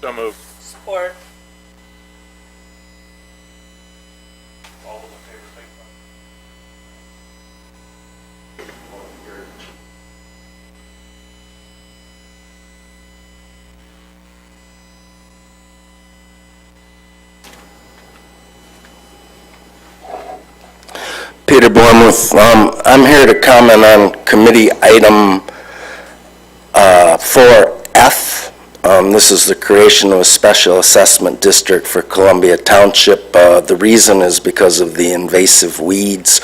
So moved. Support. All those in favor, signify. Peter Bormuth. I'm here to comment on committee item 4F. This is the creation of a special assessment district for Columbia Township. The reason is because of the invasive weeds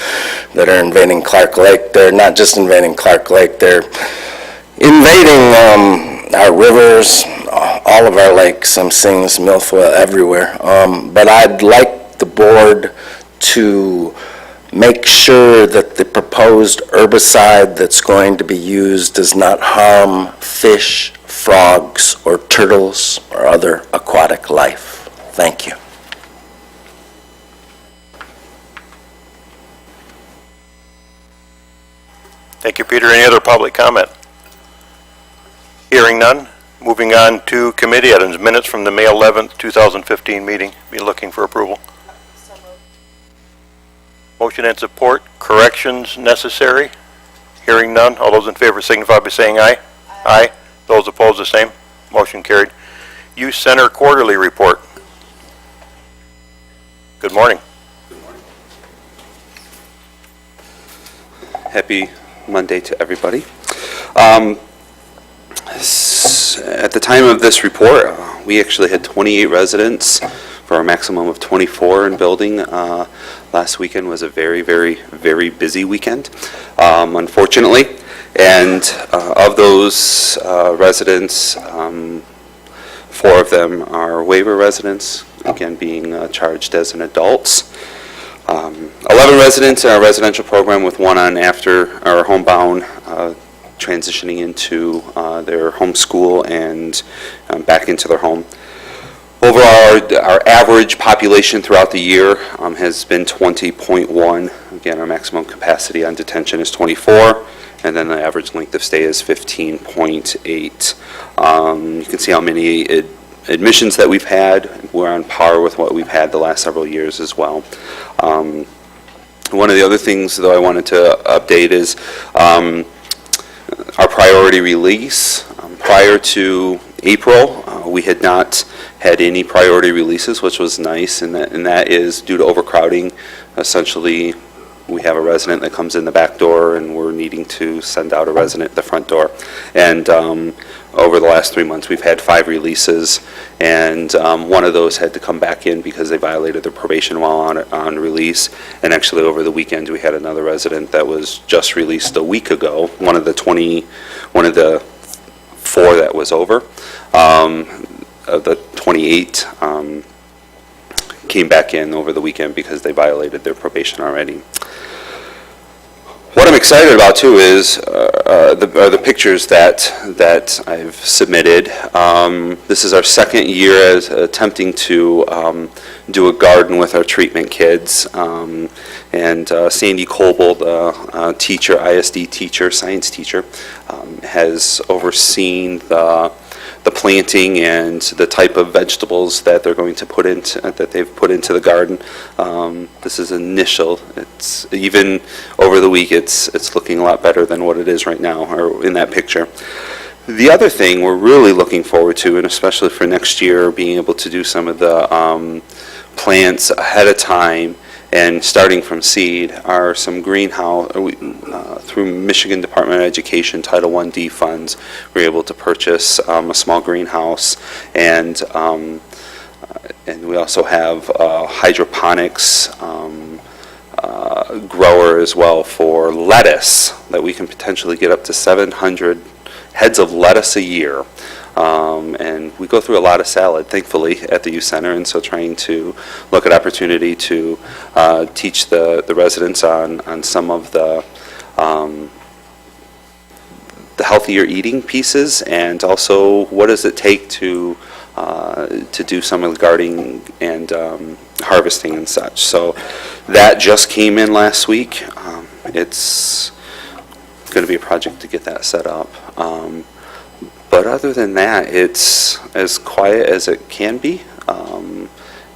that are invading Clark Lake. They're not just invading Clark Lake, they're invading our rivers, all of our lakes. I'm seeing this milfoil everywhere. But I'd like the board to make sure that the proposed herbicide that's going to be used does not harm fish, frogs, or turtles, or other aquatic life. Thank you. Thank you, Peter. Any other public comment? Hearing none. Moving on to committee items. Minutes from the May 11th, 2015 meeting. Be looking for approval. So moved. Motion and support. Corrections necessary? Hearing none. All those in favor signify by saying aye. Aye. Those opposed, the same. Motion carried. Youth Center Quarterly Report. Good morning. Happy Monday to everybody. At the time of this report, we actually had 28 residents for a maximum of 24 in building. Last weekend was a very, very, very busy weekend, unfortunately. And of those residents, 4 of them are waiver residents, again being charged as an adults. 11 residents in our residential program, with 1 on after our homebound, transitioning into their home school and back into their home. Overall, our average population throughout the year has been 20.1. Again, our maximum capacity on detention is 24, and then the average length of stay is 15.8. You can see how many admissions that we've had. We're on par with what we've had the last several years as well. One of the other things, though, I wanted to update is our priority release. Prior to April, we had not had any priority releases, which was nice, and that is due to overcrowding. Essentially, we have a resident that comes in the back door, and we're needing to send out a resident at the front door. And over the last 3 months, we've had 5 releases, and one of those had to come back in because they violated their probation while on release. And actually, over the weekend, we had another resident that was just released a week ago. One of the 4 that was over, of the 28, came back in over the weekend because they violated their probation already. What I'm excited about too is the pictures that I've submitted. This is our second year as attempting to do a garden with our treatment kids. And Sandy Coble, the teacher, ISD teacher, science teacher, has overseen the planting and the type of vegetables that they're going to put into that they've put into the garden. This is initial. It's even over the week. It's looking a lot better than what it is right now, or in that picture. The other thing we're really looking forward to, and especially for next year, being able to do some of the plants ahead of time and starting from seed, are some greenhouse, through Michigan Department of Education Title I-D funds, we're able to purchase a small greenhouse, and we also have hydroponics grower as well for lettuce, that we can potentially get up to 700 heads of lettuce a year. And we go through a lot of salad, thankfully, at the youth center, and so trying to look at opportunity to teach the residents on some of the healthier eating pieces, and also what does it take to do some of the gardening and harvesting and such. So that just came in last week. It's going to be a project to get that set up. But other than that, it's as quiet as it can be.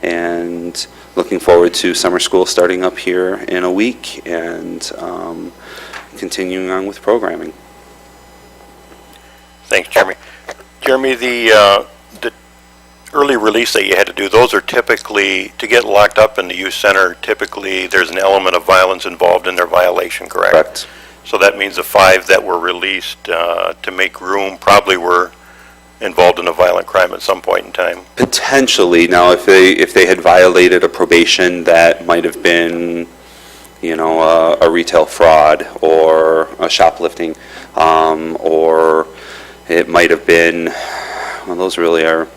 And looking forward to summer school starting up here in a week and continuing on with programming. Thanks, Jeremy. Jeremy, the early release that you had to do, those are typically, to get locked up in the youth center, typically there's an element of violence involved in their violation, correct? Correct. So that means the 5 that were released to make room probably were involved in a violent crime at some point in time. Potentially. Now, if they had violated a probation, that might have been, a retail fraud or a shoplifting, or it might have been, well, those really are,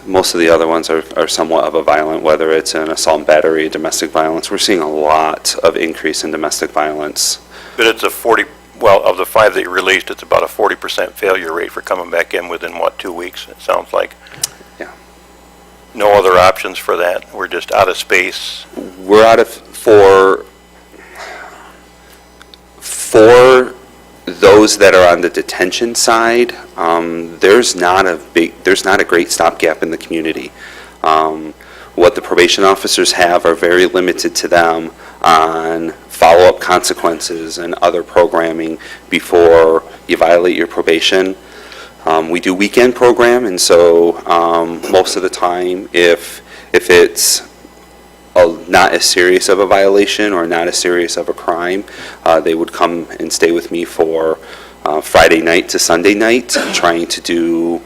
most of the other ones are somewhat of a violent, whether it's an assault and battery, domestic violence. We're seeing a lot of increase in domestic violence. But it's of the 5 that you released, it's about a 40% failure rate for coming back in within, 2 weeks, it sounds like? Yeah. No other options for that? We're just out of space? We're out of, for those that are on the detention side, there's not a great stopgap in the community. What the probation officers have are very limited to them on follow-up consequences and other programming before you violate your probation. We do weekend program, and so most of the time, if it's not as serious of a violation or not as serious of a crime, they would come and stay with me for Friday night to Sunday night, trying to do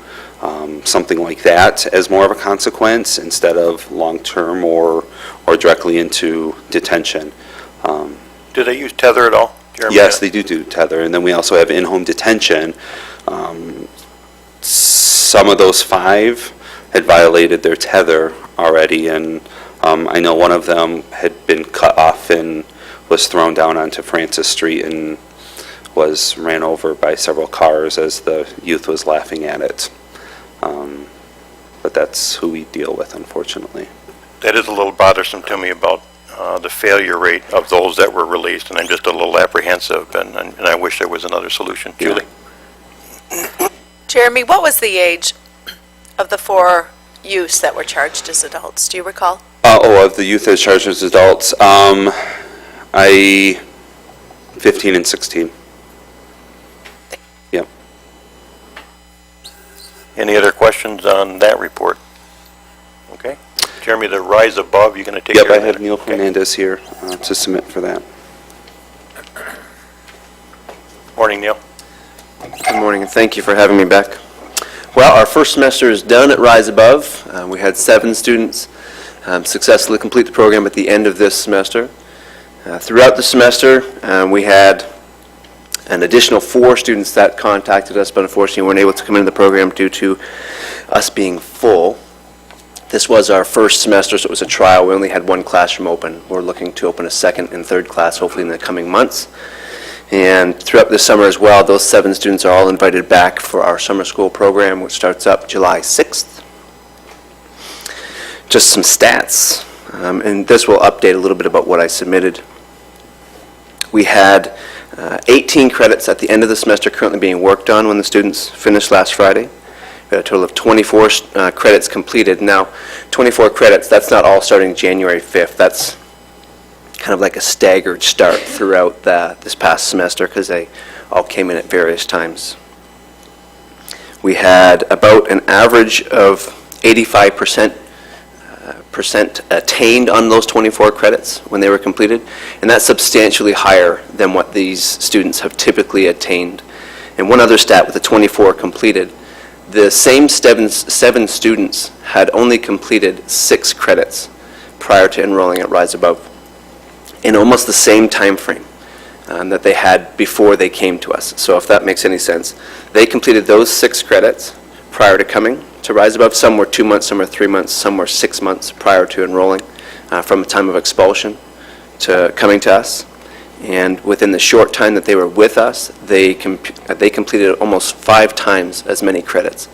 something like that as more of a consequence instead of long-term or directly into detention. Do they use tether at all, Jeremy? Yes, they do tether, and then we also have in-home detention. Some of those 5 had violated their tether already, and I know one of them had been cut off and was thrown down onto Francis Street and was ran over by several cars as the youth was laughing at it. But that's who we deal with, unfortunately. That is a little bothersome to me about the failure rate of those that were released, and I'm just a little apprehensive, and I wish there was another solution. Yeah. Julie? Jeremy, what was the age of the 4 youths that were charged as adults? Do you recall? Of the youth as charged as adults, 15 and 16. Yep. Any other questions on that report? Okay. Jeremy, the Rise Above, you're going to take Yep, care I of that? have Neil Okay. Fernandez here to submit for that. Morning, Neil. Good morning, and thank you for having me back. Well, our first semester is done at Rise Above. We had 7 students successfully complete the program at the end of this semester. Throughout the semester, we had an additional 4 students that contacted us, but unfortunately weren't able to come into the program due to us being full. This was our first semester, so it was a trial. We only had 1 classroom open. We're looking to open a 2nd and 3rd class hopefully in the coming months. And throughout this summer as well, those 7 students are all invited back for our summer school program, which starts up July 6th. Just some stats, and this will update a little bit about what I submitted. We had 18 credits at the end of the semester currently being worked on when the students finished last Friday. We had a total of 24 credits completed. Now, 24 credits, that's not all starting January 5th. That's kind of like a staggered start throughout this past semester because they all came in at various times. We had about an average of 85% attained on those 24 credits when they were completed, and that's substantially higher than what these students have typically attained. And one other stat with the 24 completed, the same 7 students had only completed 6 credits prior to enrolling at Rise Above in almost the same time frame that they had before they came to us. So if that makes any sense, they completed those 6 credits prior to coming to Rise Above. Some were 2 months, some were 3 months, some were 6 months prior to enrolling from the time of expulsion to coming to us. And within the short time that they were with us, they completed almost 5 times as many credits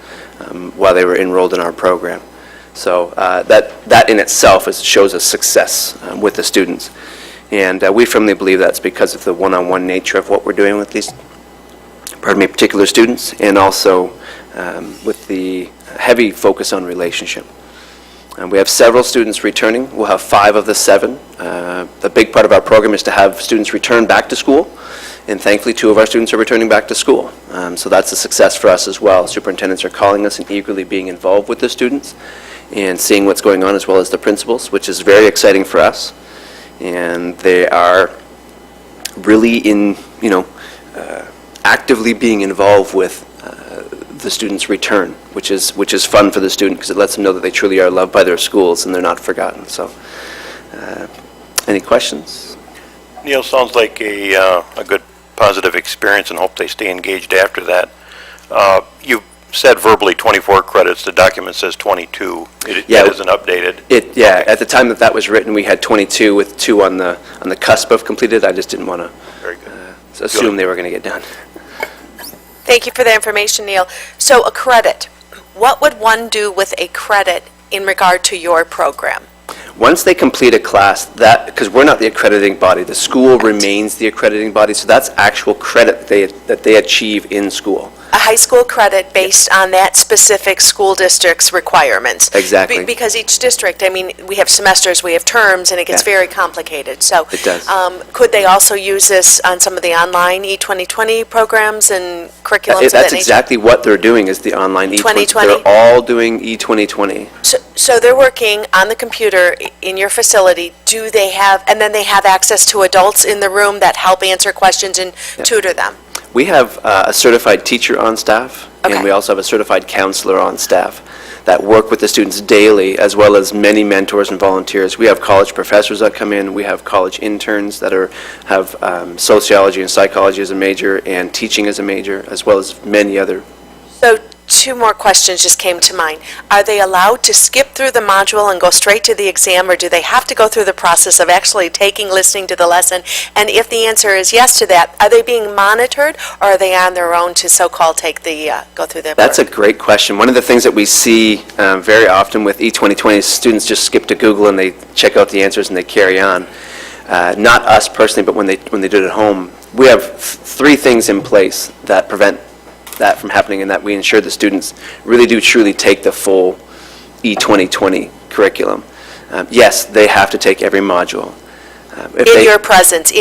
while they were enrolled in our program. So that in itself shows a success with the students. And we firmly believe that's because of the one-on-one nature of what we're doing with these particular students, and also with the heavy focus on relationship. We have several students returning. We'll have 5 of the 7. The big part of our program is to have students return back to school, and thankfully 2 of our students are returning back to school. So that's a success for us as well. Superintendents are calling us and eagerly being involved with the students and seeing what's going on, as well as the principals, which is very exciting for us. And they are really actively being involved with the students' return, which is fun for the student because it lets them know that they truly are loved by their schools and they're not forgotten. So, any questions? Neil, sounds like a good positive experience, and hope they stay engaged after that. You said verbally 24 credits. The document says 22. Yeah. That isn't updated. At the time that was written, we had 22 with 2 on the cusp of completed. I just didn't want to Very good. assume they were going to get done. Thank you for the information, Neil. So a credit, what would one do with a credit in regard to your program? Once they complete a class, because we're not the accrediting body, the school remains the accrediting body, so that's actual credit that they achieve in school. A high school credit based on that specific school district's requirements. Exactly. Because each district, I mean, we have semesters, we have terms, and it gets Yeah. very complicated. So It does. could they also use this on some of the online E2020 programs and curriculums of that That's nature? exactly what they're doing, is the online E2020. 2020? They're all doing E2020. So they're working on the computer in your facility. Do they have, and then they have access to adults in the room that help answer questions and tutor them? We have a certified teacher on staff, Okay. and we also have a certified counselor on staff that work with the students daily, as well as many mentors and volunteers. We have college professors that come in. We have college interns that have sociology and psychology as a major and teaching as a major, as well as many other. So 2 more questions just came to mind. Are they allowed to skip through the module and go straight to the exam, or do they have to go through the process of actually listening to the lesson? And if the answer is yes to that, are they being monitored, or are they on their own to so-called go through their That's a great question. One of the things that we see very often with E2020 is students just skip to Google and they check out the answers and they carry on. Not us personally, but when they do it at home. We have 3 things in place that prevent that from happening, and that we ensure the students really do truly take the full E2020 curriculum. Yes, they have to take every module. in your presence,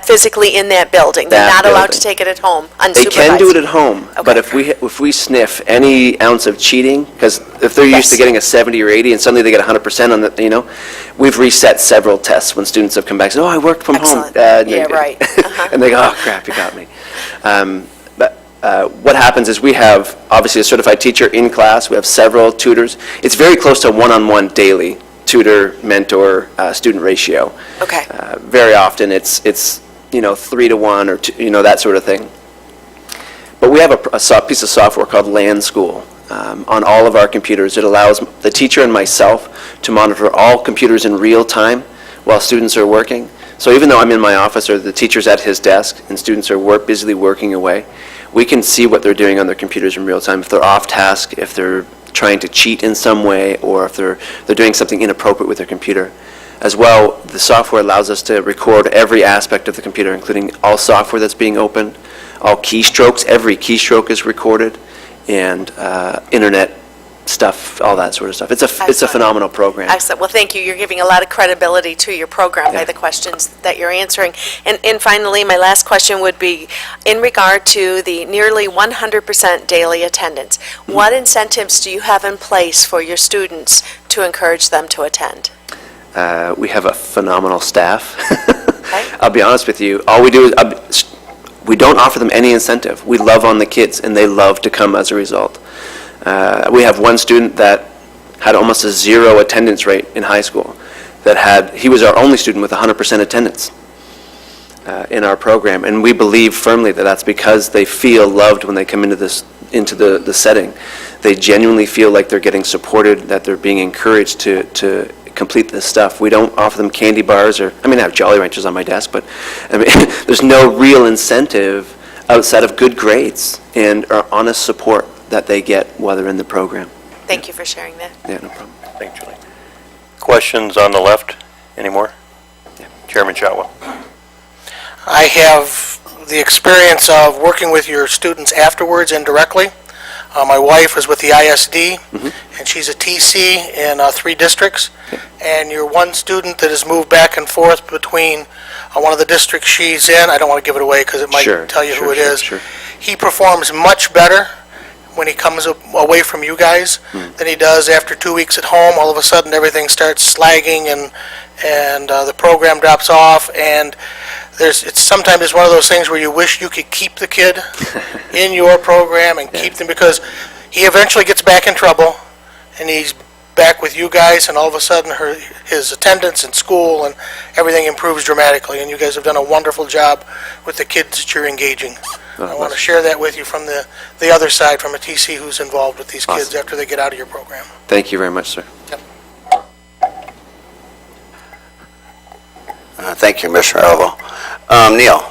physically in that building? They're That not allowed to building. take it at home, unsupervised? They can do it at home, but Okay. if we sniff any ounce of cheating, because if they're used to Yes. getting a 70 or 80 and suddenly they get 100% on the, we've reset several tests when students have come back and said, oh, I work from home. Excellent. Yeah, right. Uh-huh. And they go, oh, crap, you got me. But what happens is we have, obviously, a certified teacher in class. We have several tutors. It's very close to a one-on-one daily tutor, mentor, student ratio. Okay. Very often, it's 3 to 1 or 2, that sort of thing. But we have a piece of software called LAN School on all of our computers. It allows the teacher and myself to monitor all computers in real time while students are working. So even though I'm in my office or the teacher's at his desk and students are busily working away, we can see what they're doing on their computers in real time. If they're off task, if they're trying to cheat in some way, or if they're doing something inappropriate with their computer. As well, the software allows us to record every aspect of the computer, including all software that's being opened, all keystrokes. Every keystroke is recorded, and internet stuff, all that sort of stuff. It's a Excellent. phenomenal program. Excellent. Well, thank you. You're giving a lot of credibility to your program by Yeah. the questions that you're answering. And finally, my last question would be, in regard to the nearly 100% daily attendance, what incentives do you have in place for your students to encourage them to attend? We have a phenomenal staff. Okay. I'll be honest with you, all we do is, we don't offer them any incentive. We love on the kids, and they love to come as a result. We have one student that had almost a 0 attendance rate in high school. He was our only student with 100% attendance in our program, and we believe firmly that that's because they feel loved when they come into the setting. They genuinely feel like they're getting supported, that they're being encouraged to complete this stuff. We don't offer them candy bars I have Jolly Ranchers on my desk, but there's no real incentive outside of good grades and our honest support that they get while they're in the program. Thank you for sharing that. Yeah, no problem. Thanks, Julie. Questions on the left anymore? Chairman Shotwell. I have the experience of working with your students afterwards indirectly. My wife is with the ISD, and she's a TC in 3 districts. And you're one student that has moved back and forth between one of the districts she's in. I don't want to give it away because it might tell you who it is. He performs much better when he comes away from you guys than he does after 2 weeks at home. All of a sudden, everything starts slagging, and the program drops off, and sometimes it's one of those things where you wish you could keep the kid in your program and keep them, because he eventually gets back in trouble, and he's back with you guys, and all of a sudden his attendance in school and everything improves dramatically, and you guys have done a wonderful job with the kids that you're engaging. I want to share that with you from the other side, from a TC who's involved with these kids after they get out of your program. Thank you very much, sir. Thank you, Mr. Elvo. Neil,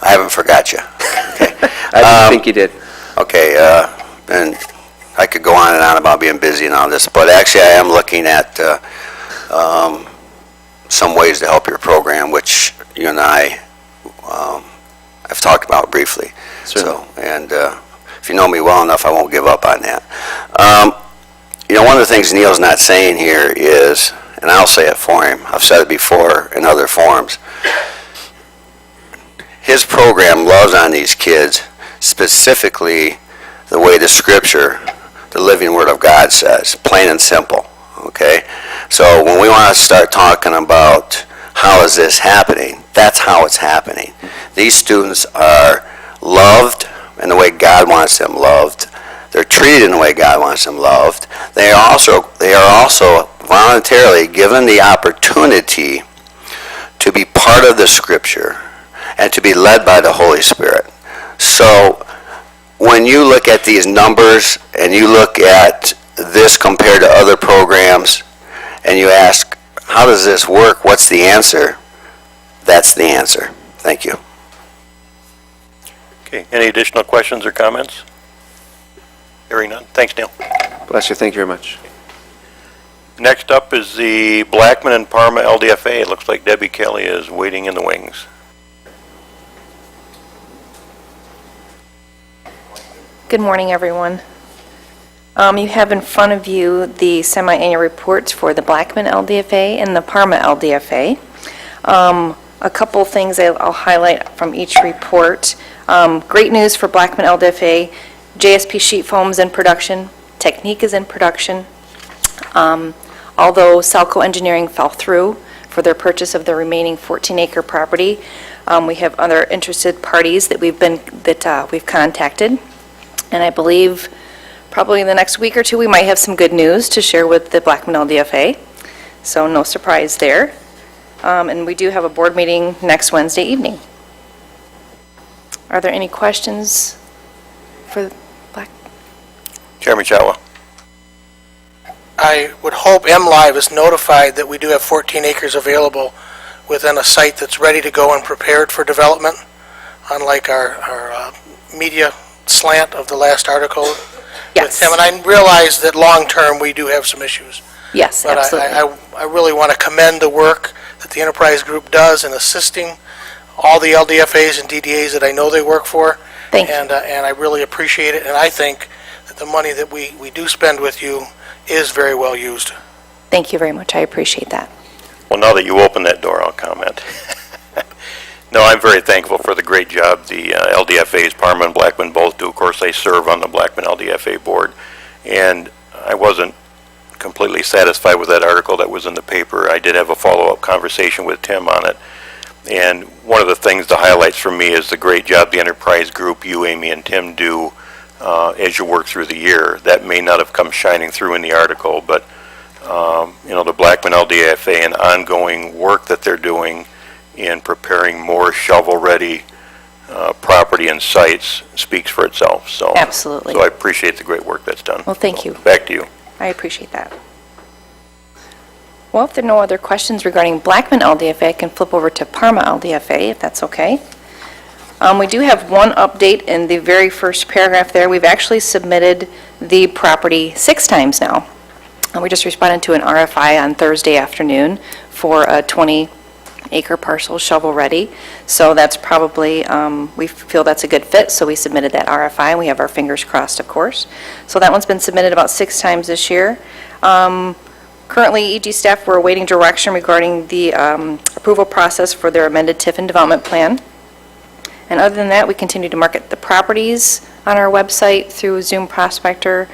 I haven't forgot you. Okay. I didn't think you did. Okay, and I could go on and on about being busy and all this, but actually I am looking at some ways to help your program, which you and I have talked about briefly. Certainly. So, and if you know me well enough, I won't give up on that. One of the things Neil's not saying here is, and I'll say it for him, I've said it before in other forums, his program loves on these kids specifically the way the Scripture, the living Word of God says, plain and simple, okay? So when we want to start talking about how is this happening, that's how it's happening. These students are loved in the way God wants them loved. They're treated in the way God wants them loved. They are also voluntarily given the opportunity to be part of the Scripture and to be led by the Holy Spirit. So when you look at these numbers and you look at this compared to other programs and you ask, how does this work? What's the answer? That's the answer. Thank you. Okay, any additional questions or comments? Hearing none. Thanks, Neil. Bless you. Thank you very much. Next up is the Blackman and Parma LDFA. It looks like Debbie Kelly is waiting in the wings. Good morning, everyone. You have in front of you the semi-annual reports for the Blackman LDFA and the Parma LDFA. A couple things I'll highlight from each report. Great news for Blackman LDFA. JSP sheet foam is in production. Technique is in production. Although Salco Engineering fell through for their purchase of the remaining 14-acre property, we have other interested parties that we've contacted. And I believe probably in the next week or two, we might have some good news to share with the Blackman LDFA. So no surprise there. And we do have a board meeting next Wednesday evening. Are there any questions for Black? Chairman Chatwa. I would hope MLive is notified that we do have 14 acres available within a site that's ready to go and prepared for development, unlike our media slant of the last article. Yes. With him. And I realize that long-term we do have some issues. Yes, But absolutely. I really want to commend the work that the Enterprise Group does in assisting all the LDFAs and DDAs that I know they work for. Thank you. And I really appreciate it, and I think that the money that we do spend with you is very well used. Thank you very much. I appreciate that. Well, now that you opened that door, I'll comment. No, I'm very thankful for the great job the LDFAs, Parma and Blackman, both do. Of course, I serve on the Blackman LDFA board, and I wasn't completely satisfied with that article that was in the paper. I did have a follow-up conversation with Tim on it, and one of the things, the highlights for me, is the great job the Enterprise Group, you, Amy, and Tim do as you work through the year. That may not have come shining through in the article, but the Blackman LDFA and ongoing work that they're doing in preparing more shovel-ready property and sites speaks for itself. So, Absolutely. So I appreciate the great work that's done. Well, thank you. Back to you. I appreciate that. Well, if there are no other questions regarding Blackman LDFA, I can flip over to Parma LDFA, if that's okay. We do have one update in the very first paragraph there. We've actually submitted the property 6 times now. We just responded to an RFI on Thursday afternoon for a 20 14-acre parcel shovel-ready. So that's probably, we feel that's a good fit, so we submitted that RFI, and we have our fingers crossed, of course. So that one's been submitted about 6 times this year. Currently, EG staff, we're awaiting direction regarding the approval process for their amended TIF and development plan. And other than that, we continue to market the properties on our website through Zoom Prospector.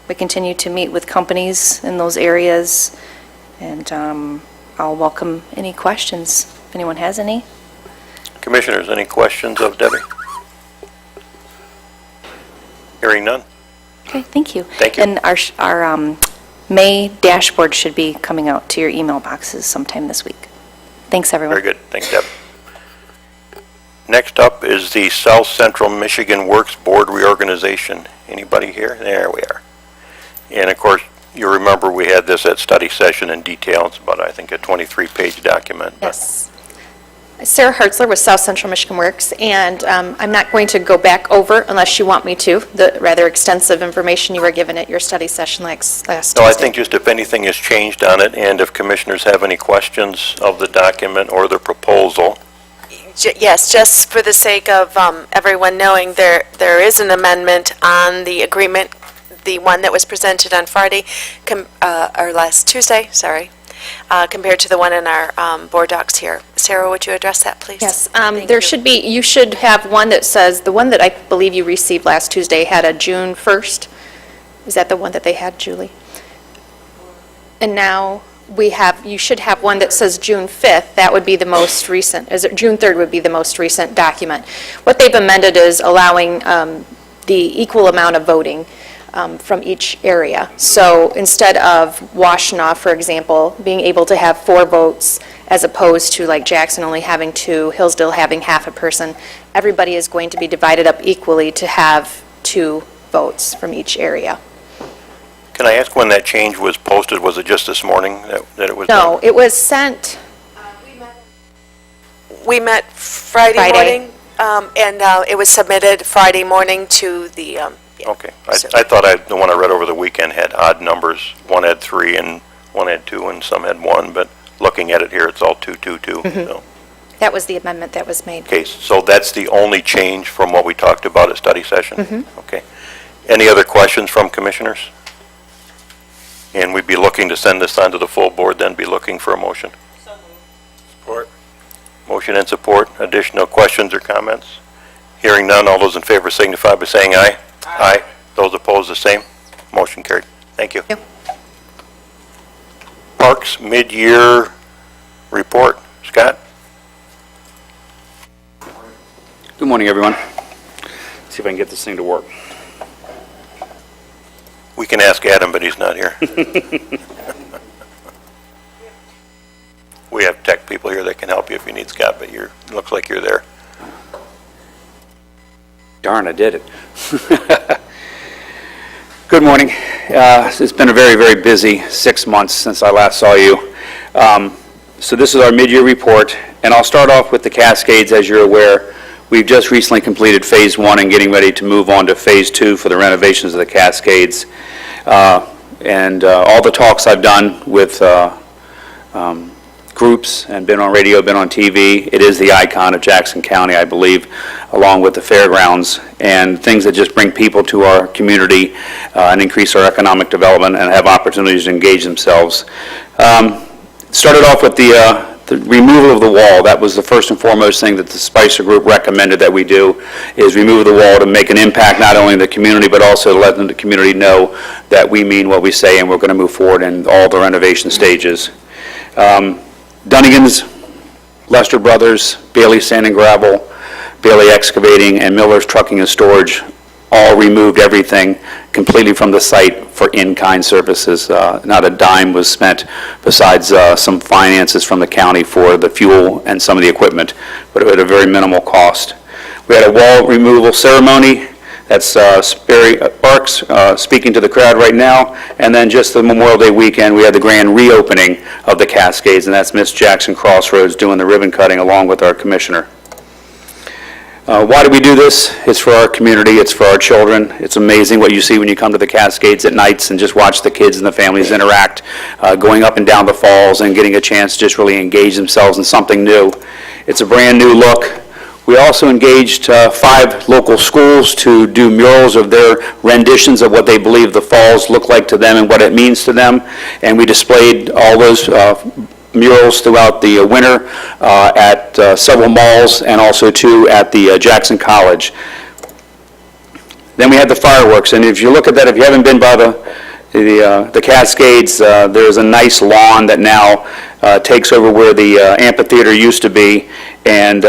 We continue to meet with companies in those areas, and I'll welcome any questions, if anyone has any. Commissioners, any questions of Debbie? Hearing none? Okay, thank you. Thank you. And our May dashboard should be coming out to your email boxes sometime this week. Thanks, everyone. Very good. Thanks, Deb. Next up is the South Central Michigan Works Board reorganization. Anybody here? There we are. And of course, you remember we had this at study session in detail. It's about, I think, a 23-page document. Yes. Sarah Hartzler with South Central Michigan Works, and I'm not going to go back over, unless you want me to, the rather extensive information you were given at your study session last Tuesday. No, I think just if anything has changed on it, and if commissioners have any questions of the document or the proposal. Yes, just for the sake of everyone knowing, there is an amendment on the agreement, the one that was presented on Friday, or last Tuesday, sorry, compared to the one in our board docs here. Sarah, would you address that, please? Yes, Thank there you. should be, you should have one that says, the one that I believe you received last Tuesday had a June 1st. Is that the one that they had, Julie? And now we have, you should have one that says June 5th. That would be the most recent, June 3rd would be the most recent document. What they've amended is allowing the equal amount of voting from each area. So instead of Washtenaw, for example, being able to have 4 votes as opposed to like Jackson only having 2, Hillsdale having half a person, everybody is going to be divided up equally to have 2 votes from each area. Can I ask when that change was posted? Was it just this morning that it was done? No, it was sent, We met Friday Friday. morning, and it was submitted Friday morning to the, yeah. Okay. I thought the one I read over the weekend had odd numbers. One had 3 and one had 2 and some had 1, but looking at it here, it's all 2, 2, 2. So. that was the amendment that was made. Okay, so that's the only change from what we talked about at study session? Okay. Any other questions from commissioners? And we'd be looking to send this on to the full board, then be looking for a motion. Support. Motion and support. Additional questions or comments? Hearing none, all those in favor signify by saying aye. Aye. Those opposed, the same. Motion carried. Thank you. Thank Parks mid-year report. Scott? Good morning, everyone. See if I can get this thing to work. We can ask Adam, but he's not here. We have tech people here that can help you if you need, Scott, but it looks like you're there. Darn, I did it. Good morning. It's been a very, very busy 6 months since I last saw you. So this is our mid-year report, and I'll start off with the Cascades. As you're aware, we've just recently completed Phase 1 and getting ready to move on to Phase 2 for the renovations of the Cascades. And all the talks I've done with groups and been on radio, been on TV, it is the icon of Jackson County, I believe, along with the fairgrounds and things that just bring people to our community and increase our economic development and have opportunities to engage themselves. Started off with the removal of the wall. That was the first and foremost thing that the Spicer Group recommended that we do, is remove the wall to make an impact not only in the community, but also to let the community know that we mean what we say and we're going to move forward in all the renovation stages. Dunnigan's, Lester Brothers, Bailey Sand and Gravel, Bailey Excavating, and Miller's Trucking and Storage all removed everything completely from the site for in-kind services. Not a dime was spent besides some finances from the county for the fuel and some of the equipment, but at a very minimal cost. We had a wall removal ceremony. That's Sperry Parks speaking to the crowd right now. And then just the Memorial Day weekend, we had the grand reopening of the Cascades, and that's Miss Jackson Crossroads doing the ribbon cutting along with our commissioner. Why do we do this? It's for our community, it's for our children. It's amazing what you see when you come to the Cascades at nights and just watch the kids and the families interact, going up and down the falls and getting a chance to just really engage themselves in something new. It's a brand-new look. We also engaged 5 local schools to do murals of their renditions of what they believe the falls look like to them and what it means to them. And we displayed all those murals throughout the winter at several malls and also too at the Jackson College. Then we had the fireworks, and if you look at that, if you haven't been by the Cascades, there's a nice lawn that now takes over where the amphitheater used to be, and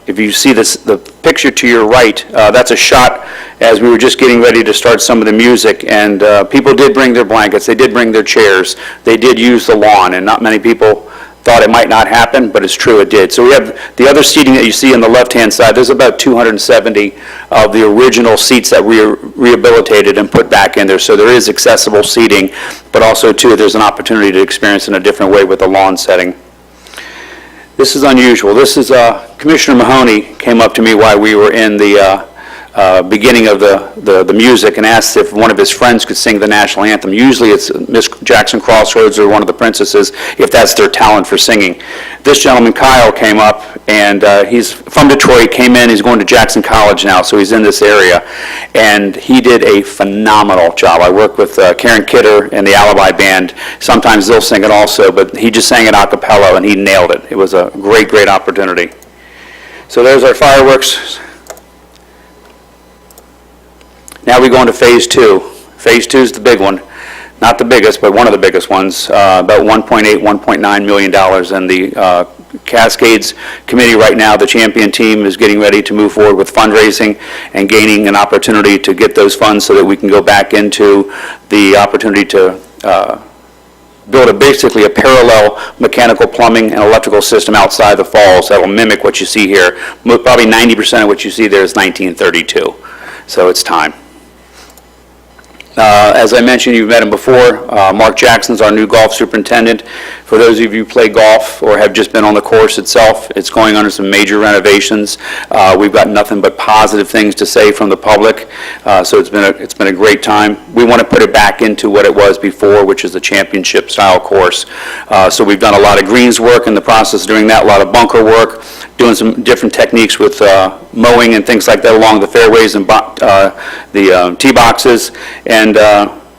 if you see the picture to your right, that's a shot as we were just getting ready to start some of the music, and people did bring their blankets, they did bring their chairs, they did use the lawn, and not many people thought it might not happen, but it's true, it did. So we have the other seating that you see on the left-hand side. There's about 270 of the original seats that we rehabilitated and put back in there. So there is accessible seating, but also, too, there's an opportunity to experience in a different way with the lawn setting. This is unusual. This is Commissioner Mahoney came up to me while we were in the beginning of the music and asked if one of his friends could sing the national anthem. Usually it's Miss Jackson Crossroads or one of the princesses, if that's their talent for singing. This gentleman, Kyle, came up, and he's from Detroit, came in, he's going to Jackson College now, so he's in this area, and he did a phenomenal job. I work with Karen Kidder and the Alibi Band. Sometimes they'll sing it also, but he just sang it a cappella, and he nailed it. It was a great, great opportunity. So there's our fireworks. Now we go into Phase 2. Phase 2 is the big one. Not the biggest, but one of the biggest ones, about $1.8, $1.9 million. And the Cascades Committee right now, the champion team, is getting ready to move forward with fundraising and gaining an opportunity to get those funds so that we can go back into the opportunity to build basically a parallel mechanical plumbing and electrical system outside the falls that will mimic what you see here. Probably 90% of what you see there is 1932. So it's time. As I mentioned, you've met him before. Mark Jackson's our new golf superintendent. For those of you who play golf or have just been on the course itself, it's going under some major renovations. We've got nothing but positive things to say from the public, so it's been a great time. We want to put it back into what it was before, which is a championship-style course. So we've done a lot of greens work in the process of doing that, a lot of bunker work, doing some different techniques with mowing and things like that along the fairways and the tee boxes. And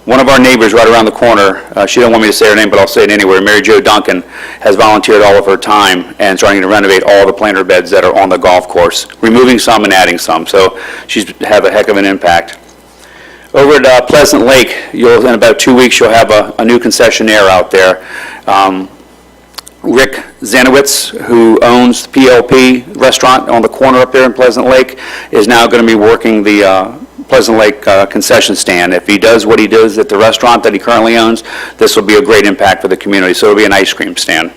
one of our neighbors right around the corner, she don't want me to say her name, but I'll say it anyway, Mary Jo Duncan, has volunteered all of her time and starting to renovate all the planter beds that are on the golf course, removing some and adding some. So she's had a heck of an impact. Over at Pleasant Lake, in about 2 weeks, you'll have a new concessionaire out there. Rick Zanowitz, who owns the PLP restaurant on the corner up there in Pleasant Lake, is now going to be working the Pleasant Lake concession stand. If he does what he does at the restaurant that he currently owns, this will be a great impact for the community. So it'll be an ice cream stand. A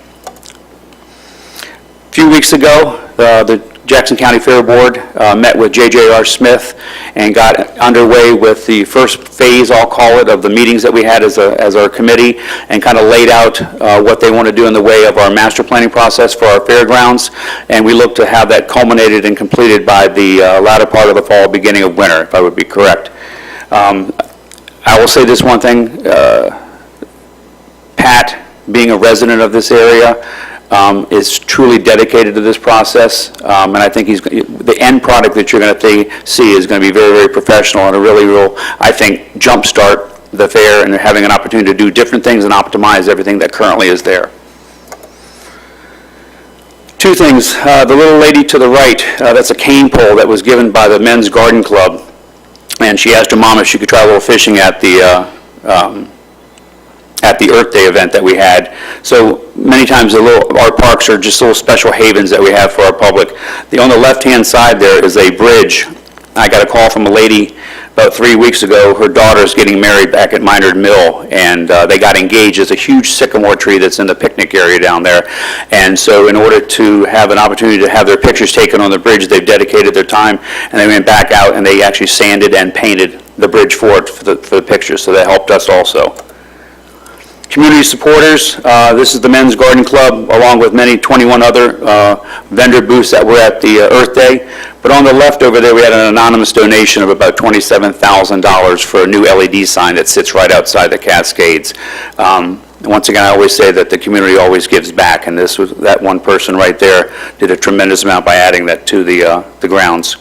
few weeks ago, the Jackson County Fair Board met with J.J.R. Smith and got underway with the first phase, I'll call it, of the meetings that we had as our committee, and kind of laid out what they want to do in the way of our master planning process for our fairgrounds. And we look to have that culminated and completed by the latter part of the fall, beginning of winter, if I would be correct. I will say this one thing, Pat, being a resident of this area, is truly dedicated to this process, and I think the end product that you're going to see is going to be very, very professional and a really will, I think, jumpstart the fair and having an opportunity to do different things and optimize everything that currently is there. Two things. The little lady to the right, that's a cane pole that was given by the Men's Garden Club, and she asked her mom if she could try a little fishing at the Earth Day event that we had. So many times our parks are just little special havens that we have for our public. On the left-hand side there is a bridge. I got a call from a lady about 3 weeks ago. Her daughter's getting married back at Minard Mill, and they got engaged. There's a huge sycamore tree that's in the picnic area down there. And so in order to have an opportunity to have their pictures taken on the bridge, they've dedicated their time, and they went back out and they actually sanded and painted the bridge for the pictures. So that helped us also. Community supporters, this is the Men's Garden Club, along with many 21 other vendor booths that were at the Earth Day. But on the left over there, we had an anonymous donation of about $27,000 for a new LED sign that sits right outside the Cascades. Once again, I always say that the community always gives back, and that one person right there did a tremendous amount by adding that to the grounds.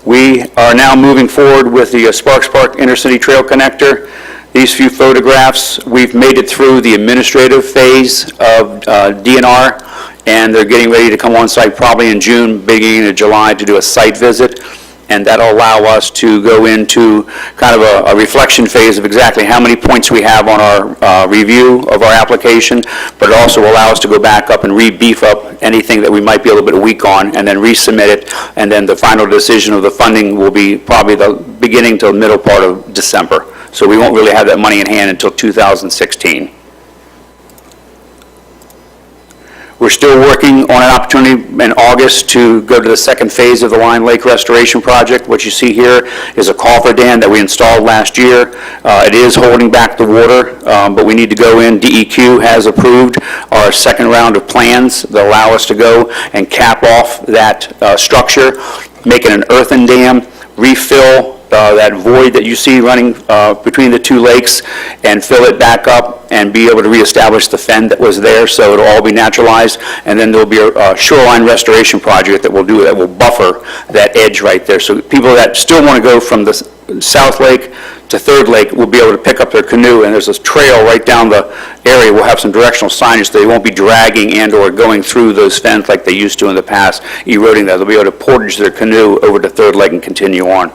We are now moving forward with the Sparks Park Intercity Trail Connector. These few photographs, we've made it through the administrative phase of DNR, and they're getting ready to come on site probably in June, beginning of July, to do a site visit. And that'll allow us to go into kind of a reflection phase of exactly how many points we have on our review of our application, but it also will allow us to go back up and re-beef up anything that we might be a little bit weak on, and then resubmit it, and then the final decision of the funding will be probably the beginning to the middle part of December. So we won't really have that money in hand until 2016. We're still working on an opportunity in August to go to the second phase of the Lion Lake Restoration Project. What you see here is a culvert dam that we installed last year. It is holding back the water, but we need to go in. DEQ has approved our second round of plans that allow us to go and cap off that structure, make it an earthen dam, refill that void that you see running between the two lakes, and fill it back up and be able to reestablish the fen that was there, so it'll all be naturalized. And then there'll be a shoreline restoration project that we'll do that will buffer that edge right there. So people that still want to go from the South Lake to Third Lake will be able to pick up their canoe, and there's this trail right down the area. We'll have some directional signage so they won't be dragging and or going through those fens like they used to in the past, eroding that. They'll be able to portage their canoe over to Third Lake and continue on.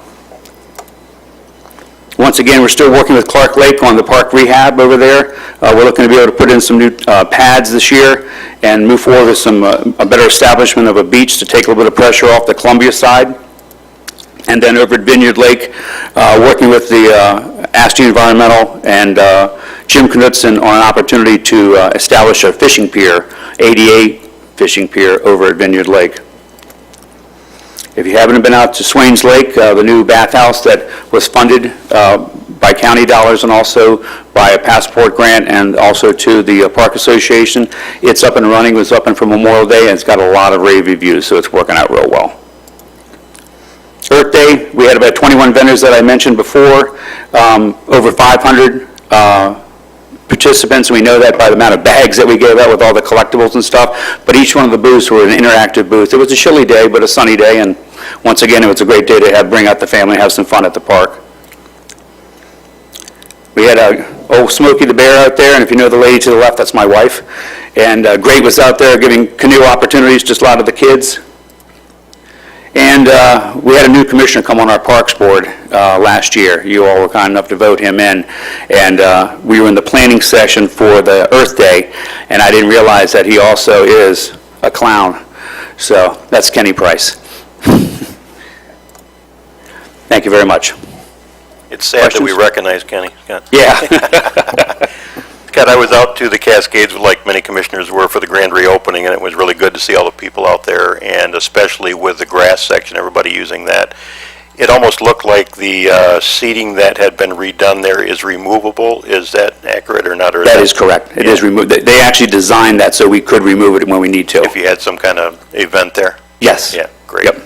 Once again, we're still working with Clark Lake on the park rehab over there. We're looking to be able to put in some new pads this year and move forward with some a better establishment of a beach to take a little bit of pressure off the Columbia side. And then over at Vineyard Lake, working with the ASTE Environmental and Jim Knudsen on an opportunity to establish a fishing pier, ADA fishing pier over at Vineyard Lake. If you haven't been out to Swains Lake, the new bathhouse that was funded by county dollars and also by a passport grant and also to the Park Association, it's up and running. It was open for Memorial Day, and it's got a lot of rave reviews, so it's working out real well. Earth Day, we had about 21 vendors that I mentioned before, over 500 participants, and we know that by the amount of bags that we gave out with all the collectibles and stuff, but each one of the booths were an interactive booth. It was a chilly day, but a sunny day, and once again, it was a great day to bring out the family and have some fun at the park. We had old Smokey the Bear out there, and if you know the lady to the left, that's my wife, and Great was out there giving canoe opportunities to a lot of the kids. And we had a new commissioner come on our Parks Board last year. You all were kind enough to vote him in. And we were in the planning session for the Earth Day, and I didn't realize that he also is a clown. So that's Kenny Price. Thank you very much. It's sad that we Questions? recognize Kenny, Scott. Yeah. Scott, I was out to the Cascades, like many commissioners were, for the grand reopening, and it was really good to see all the people out there, and especially with the grass section, everybody using that. It almost looked like the seating that had been redone there is removable. Is that accurate or not? Or That is correct. It is removed. They actually designed that so we could remove it when we need to. If you had some kind of event there? Yes. Yeah, great. Yep.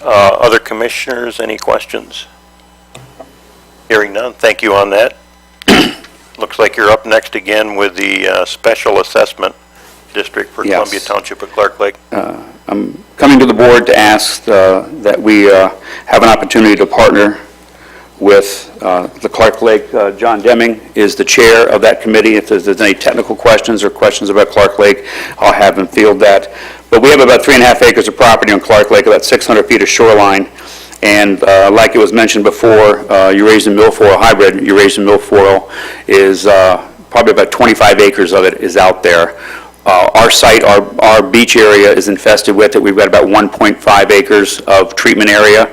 Other commissioners, any questions? Hearing none, thank you on that. Looks like you're up next again with the Special Assessment District for Yes. Columbia Township at Clark Lake. I'm coming to the board to ask that we have an opportunity to partner with the Clark Lake. John Deming is the chair of that committee. If there's any technical questions or questions about Clark Lake, I'll have him field that. But we have about 3.5 acres of property on Clark Lake, about 600 feet of shoreline. And like it was mentioned before, Eurasian milfoil hybrid, Eurasian milfoil is probably about 25 acres of it is out there. Our site, our beach area is infested with it. We've got about 1.5 acres of treatment area.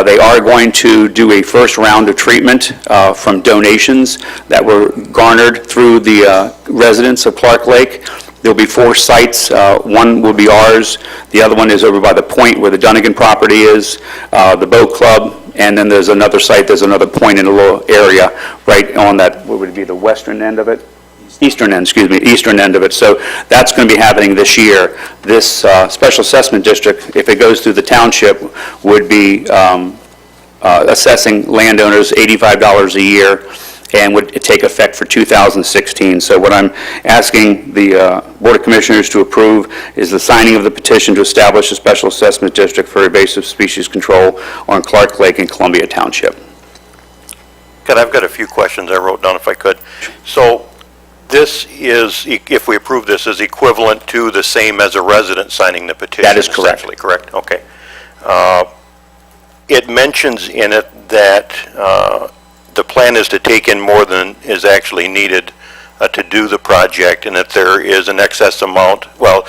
They are going to do a first round of treatment from donations that were garnered through the residents of Clark Lake. There'll be 4 sites. One will be ours. The other one is over by the point where the Dunnigan property is. The boat club and then there's another site, there's another point in a little area right on that, what would it be, the western end of it? Eastern end, excuse me, eastern end of it. So that's going to be happening this year. This special assessment district, if it goes through the township, would be assessing landowners $85 a year and would take effect for 2016. So what I'm asking the Board of Commissioners to approve is the signing of the petition to establish a special assessment district for invasive species control on Clark Lake in Columbia Township. Good, I've got a few questions I wrote down if I could. So this is, if we approve this, is equivalent to the same as a resident signing the petition? That is correct. Essentially, correct? Okay. It mentions in it that the plan is to take in more than is actually needed to do the project, and that there is an excess amount. Well,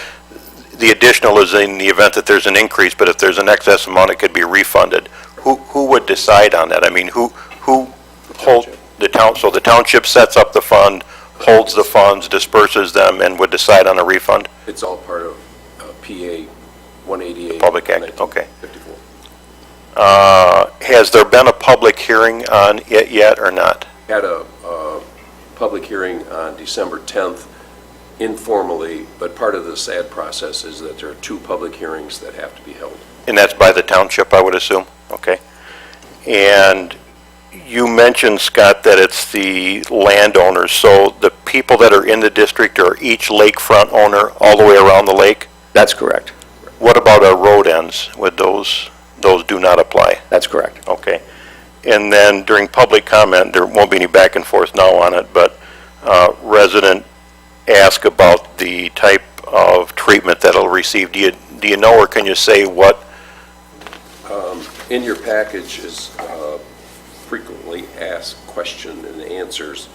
the additional is in the event that there's an increase, but if there's an excess amount, it could be refunded. Who would decide on that? I mean, who holds the town? So the township sets up the fund, holds the funds, disperses them, and would decide on a refund? It's all part of PA 188. Public Act, okay. 54. Has there been a public hearing on it yet or not? Had a public hearing on December 10th informally, but part of the SAD process is that there are 2 public hearings that have to be held. And that's by the township, I would assume? Okay. And you mentioned, Scott, that it's the landowners, so the people that are in the district are each lakefront owner all the way around the lake? That's correct. What about our road ends? Would those do not apply? That's correct. Okay. And then during public comment, there won't be any back and forth now on it, but resident ask about the type of treatment that it'll receive. Do you know, or can you say what? In your package is frequently asked question and answers,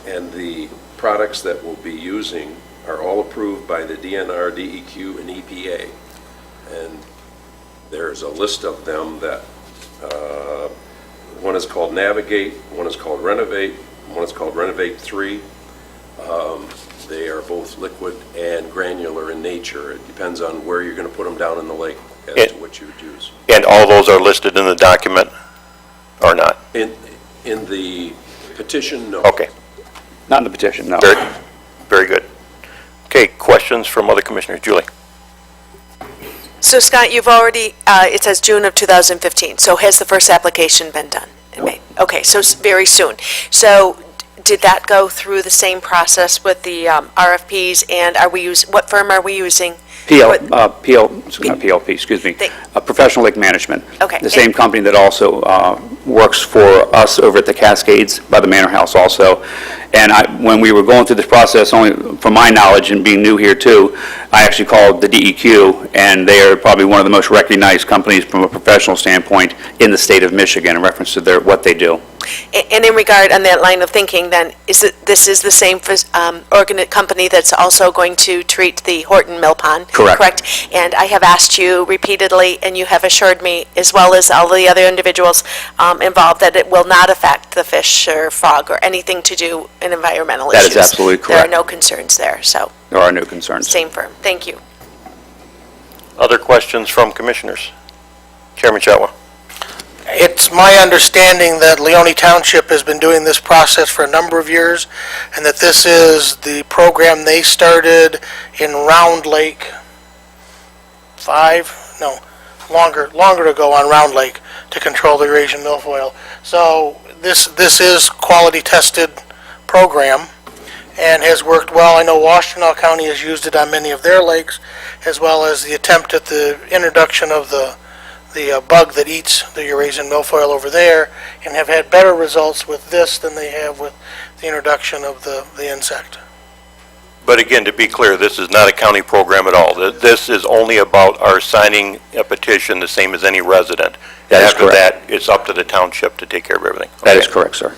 and the products that we'll be using are all approved by the DNR, DEQ, and EPA. And there's a list of them that, one is called Navigate, one is called Renovate, one is called Renovate 3. They are both liquid and granular in nature. It depends on where you're going to put them down in the lake as to what you would use. And all those are listed in the document or not? In the petition, no. Okay. Not in the petition, no. Very good. Okay, questions from other commissioners? Julie? So Scott, you've already, it says June of 2015, so has the first application been done and made? Okay, so very soon. So did that go through the same process with the RFPs, and what firm are we using? PLP, excuse me, Professional Lake Management. Okay. The same company that also works for us over at the Cascades by the Manor House also. And when we were going through this process, only from my knowledge and being new here too, I actually called the DEQ, and they are probably one of the most recognized companies from a professional standpoint in the state of Michigan in reference to what they do. And in regard on that line of thinking, then, this is the same company that's also going to treat the Horton Mill Pond? Correct. And I have asked you repeatedly, and you have assured me, as well as all the other individuals involved, that it will not affect the fish or frog or anything to do in environmental issues. That is absolutely correct. There are no concerns there, so, There are no concerns. same firm. Thank you. Other questions from commissioners? Chairman Chatwa? It's my understanding that Leone Township has been doing this process for a number of years, and that this is the program they started in Round Lake longer ago on Round Lake to control the Eurasian milfoil. So this is quality tested program and has worked well. I know Washtenaw County has used it on many of their lakes, as well as the attempt at the introduction of the bug that eats the Eurasian milfoil over there, and have had better results with this than they have with the introduction of the insect. But again, to be clear, this is not a county program at all. This is only about our signing a petition, the same as any resident. That is After correct. that, it's up to the township to take care of everything. That Okay. is correct, sir.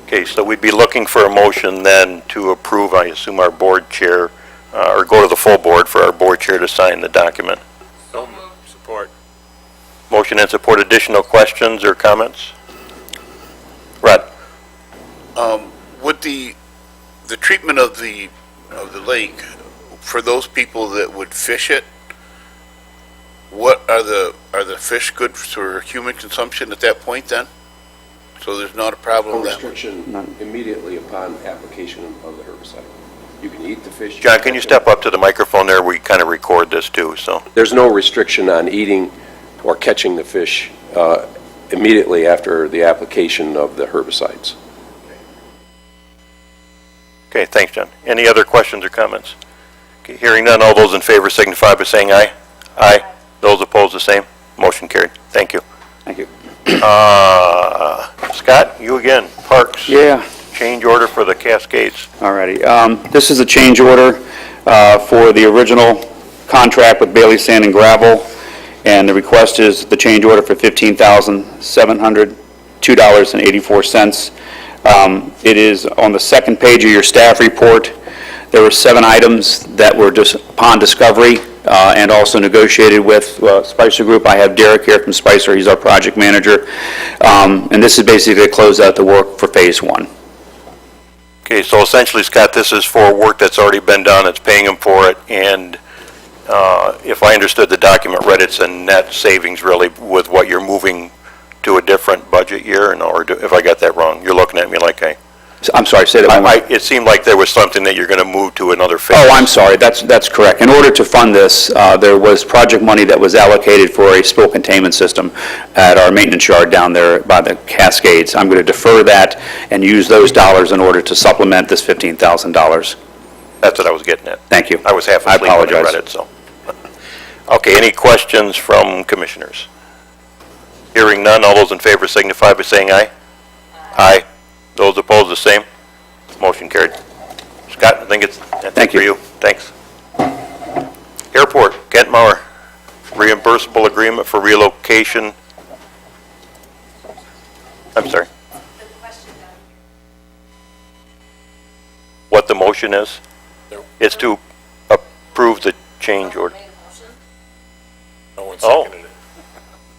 Okay, so we'd be looking for a motion then to approve, I assume, our board chair, or go to the full board for our board chair to sign the document. So moved. Support. Motion and support. Additional questions or comments? Rod? Would the treatment of the lake, for those people that would fish it, what are the fish good for human consumption at that point then? So there's not a No problem then? restriction immediately upon application of the herbicide. You can eat the fish. John, can you step up to the microphone there? We kind of record this too, so. There's no restriction on eating or catching the fish immediately after the application of the herbicides. Okay, thanks, John. Any other questions or comments? Okay, hearing none, all those in favor signify by saying aye. Aye. Those opposed, the same. Motion carried. Thank you. Thank you. Scott, you again, Parks. Yeah. Change order for the Cascades. Alrighty. This is a change order for the original contract with Bailey Sand and Gravel, and the request is the change order for $15,702.84. It is on the second page of your staff report. There were 7 items that were just upon discovery and also negotiated with Spicer Group. I have Derek here from Spicer. He's our project manager. And this is basically to close out the work for Phase 1. Okay, so essentially, Scott, this is for work that's already been done, it's paying them for it, and if I understood the document right, it's a net savings really with what you're moving to a different budget year, or if I got that wrong? You're looking at me like I'm sorry, say that one more time. it seemed like there was something that you're going to move to another phase. Oh, I'm sorry, that's correct. In order to fund this, there was project money that was allocated for a spill containment system at our maintenance yard down there by the Cascades. I'm going to defer that and use those dollars in order to supplement this $15,000. That's what I was getting at. Thank you. I was half asleep when I read it, so. Okay, any questions from commissioners? Hearing none, all those in favor signify by saying aye. Aye. Those opposed, the same. Motion carried. Scott, I think that's Thank for you. you. Thanks. Airport, Kent Mauer, reimbursable agreement for relocation. I'm sorry. What the motion is? It's to approve the change order. No one Oh. seconded it.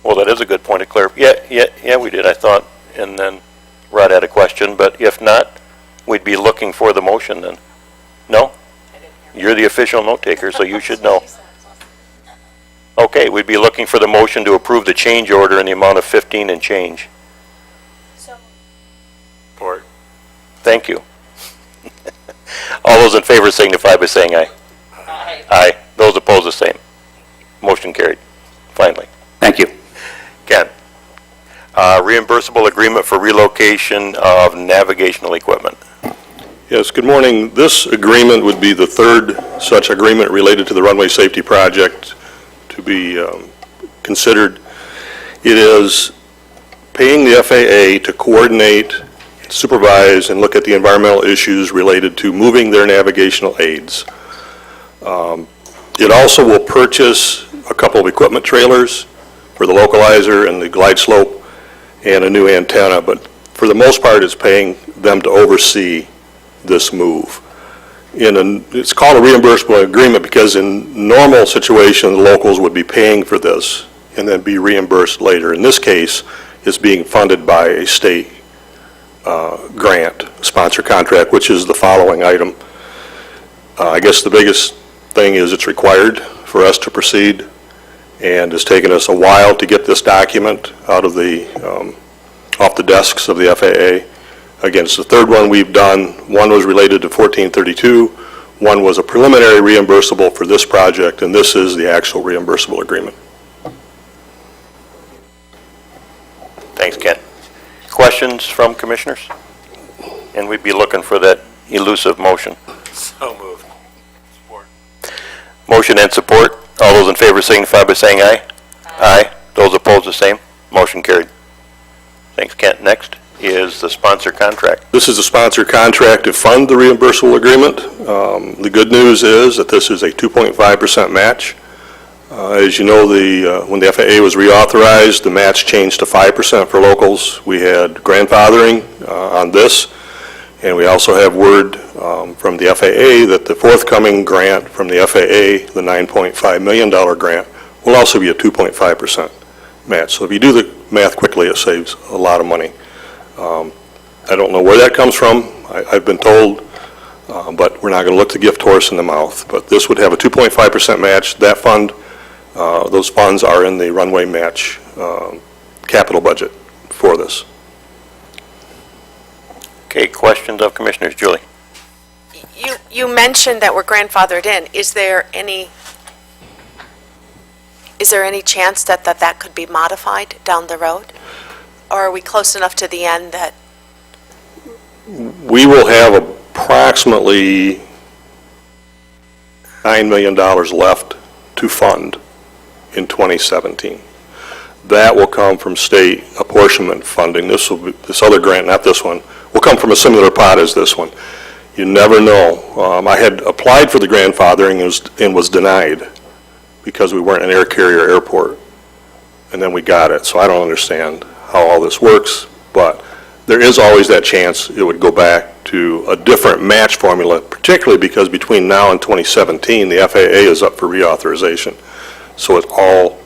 Well, that is a good point of clarification. Yeah, we did, I thought, and then Rod had a question, but if not, we'd be looking for the motion then. No? You're the official note taker, so you should know. Okay, we'd be looking for the motion to approve the change order in the amount of 15 and change. Support. Thank you. All those in favor signify by saying aye. Aye. Aye. Those opposed, the same. Motion carried. Finally. Thank you. Ken, reimbursable agreement for relocation of navigational equipment. Yes, good morning. This agreement would be the third such agreement related to the runway safety project to be considered. It is paying the FAA to coordinate, supervise, and look at the environmental issues related to moving their navigational aids. It also will purchase a couple of equipment trailers for the localizer and the glide slope and a new antenna, but for the most part, it's paying them to oversee this move. It's called a reimbursable agreement because in normal situation, the locals would be paying for this and then be reimbursed later. In this case, it's being funded by a state grant sponsor contract, which is the following item. I guess the biggest thing is it's required for us to proceed, and it's taken us a while to get this document out of off the desks of the FAA. Again, it's the third one we've done. One was related to 1432. One was a preliminary reimbursable for this project, and this is the actual reimbursable agreement. Thanks, Ken. Questions from commissioners? And we'd be looking for that elusive motion. So moved. Support. Motion and support. All those in favor signify by saying aye. Aye. Those opposed, the same. Motion carried. Thanks, Kent. Next is the sponsor contract. This is a sponsor contract to fund the reimbursable agreement. The good news is that this is a 2.5% match. As you know, when the FAA was reauthorized, the match changed to 5% for locals. We had grandfathering on this, and we also have word from the FAA that the forthcoming grant from the FAA, the $9.5 million grant, will also be a 2.5% match. So if you do the math quickly, it saves a lot of money. I don't know where that comes from. I've been told, but we're not going to look the gift horse in the mouth. But this would have a 2.5% match. That fund Those funds are in the runway match capital budget for this. Okay, questions of Commissioners? Julie? You mentioned that we're grandfathered in. Is there any chance that could be modified down the road? Or are we close enough to the end that, We will have approximately $9 million left to fund in 2017. That will come from state apportionment funding. This other grant, not this one, will come from a similar pot as this one. You never know. I had applied for the grandfathering and was denied because we weren't an air carrier airport, and then we got it. So I don't understand how all this works, but there is always that chance it would go back to a different match formula, particularly because between now and 2017, the FAA is up for reauthorization. So it all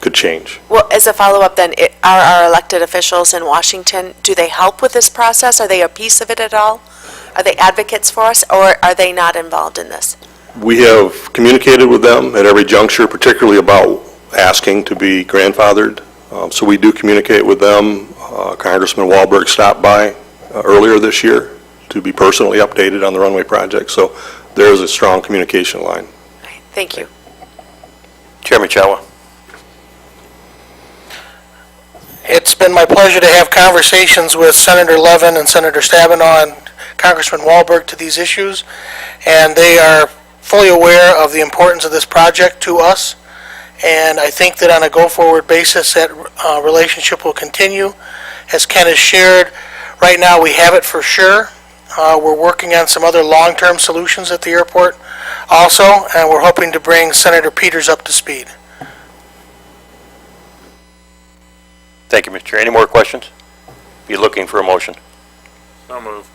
could change. well, as a follow-up then, are our elected officials in Washington, do they help with this process? Are they a piece of it at all? Are they advocates for us, or are they not involved in this? We have communicated with them at every juncture, particularly about asking to be grandfathered. So we do communicate with them. Congressman Wahlberg stopped by earlier this year to be personally updated on the runway project. So there is a strong communication line. Thank you. Chairman Chowa? It's been my pleasure to have conversations with Senator Levin and Senator Stabenow and Congressman Wahlberg to these issues, and they are fully aware of the importance of this project to us, and I think that on a go-forward basis, that relationship will continue. As Ken has shared, right now we have it for sure. We're working on some other long-term solutions at the airport also, and we're hoping to bring Senator Peters up to speed. Thank you, Mr. Chair. Any more questions? Be looking for a motion. So move.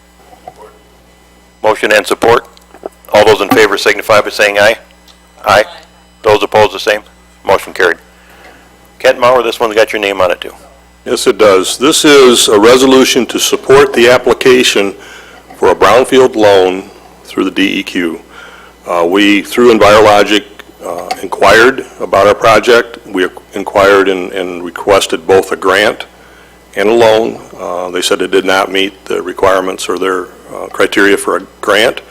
Motion and support. All those in favor signify by saying aye. Aye. Those opposed, the same. Motion carried. Kent Mauer, this one's got your name on it too. Yes, it does. This is a resolution to support the application for a brownfield loan through the DEQ. We, through EnviroLogic, inquired about our project. We inquired and requested both a grant and a loan. They said it did not meet the requirements or their criteria for a grant,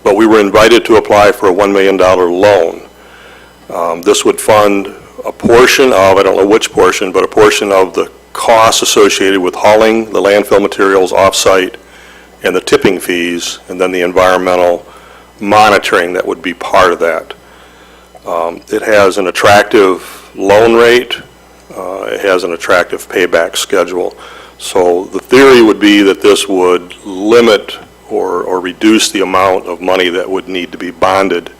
but we were invited to apply for a $1 million loan. This would fund a portion of, I don't know which portion, but a portion of the costs associated with hauling the landfill materials off-site and the tipping fees, and then the environmental monitoring that would be part of that. It has an attractive loan rate. It has an attractive payback schedule. So the theory would be that this would limit or reduce the amount of money that would need to be bonded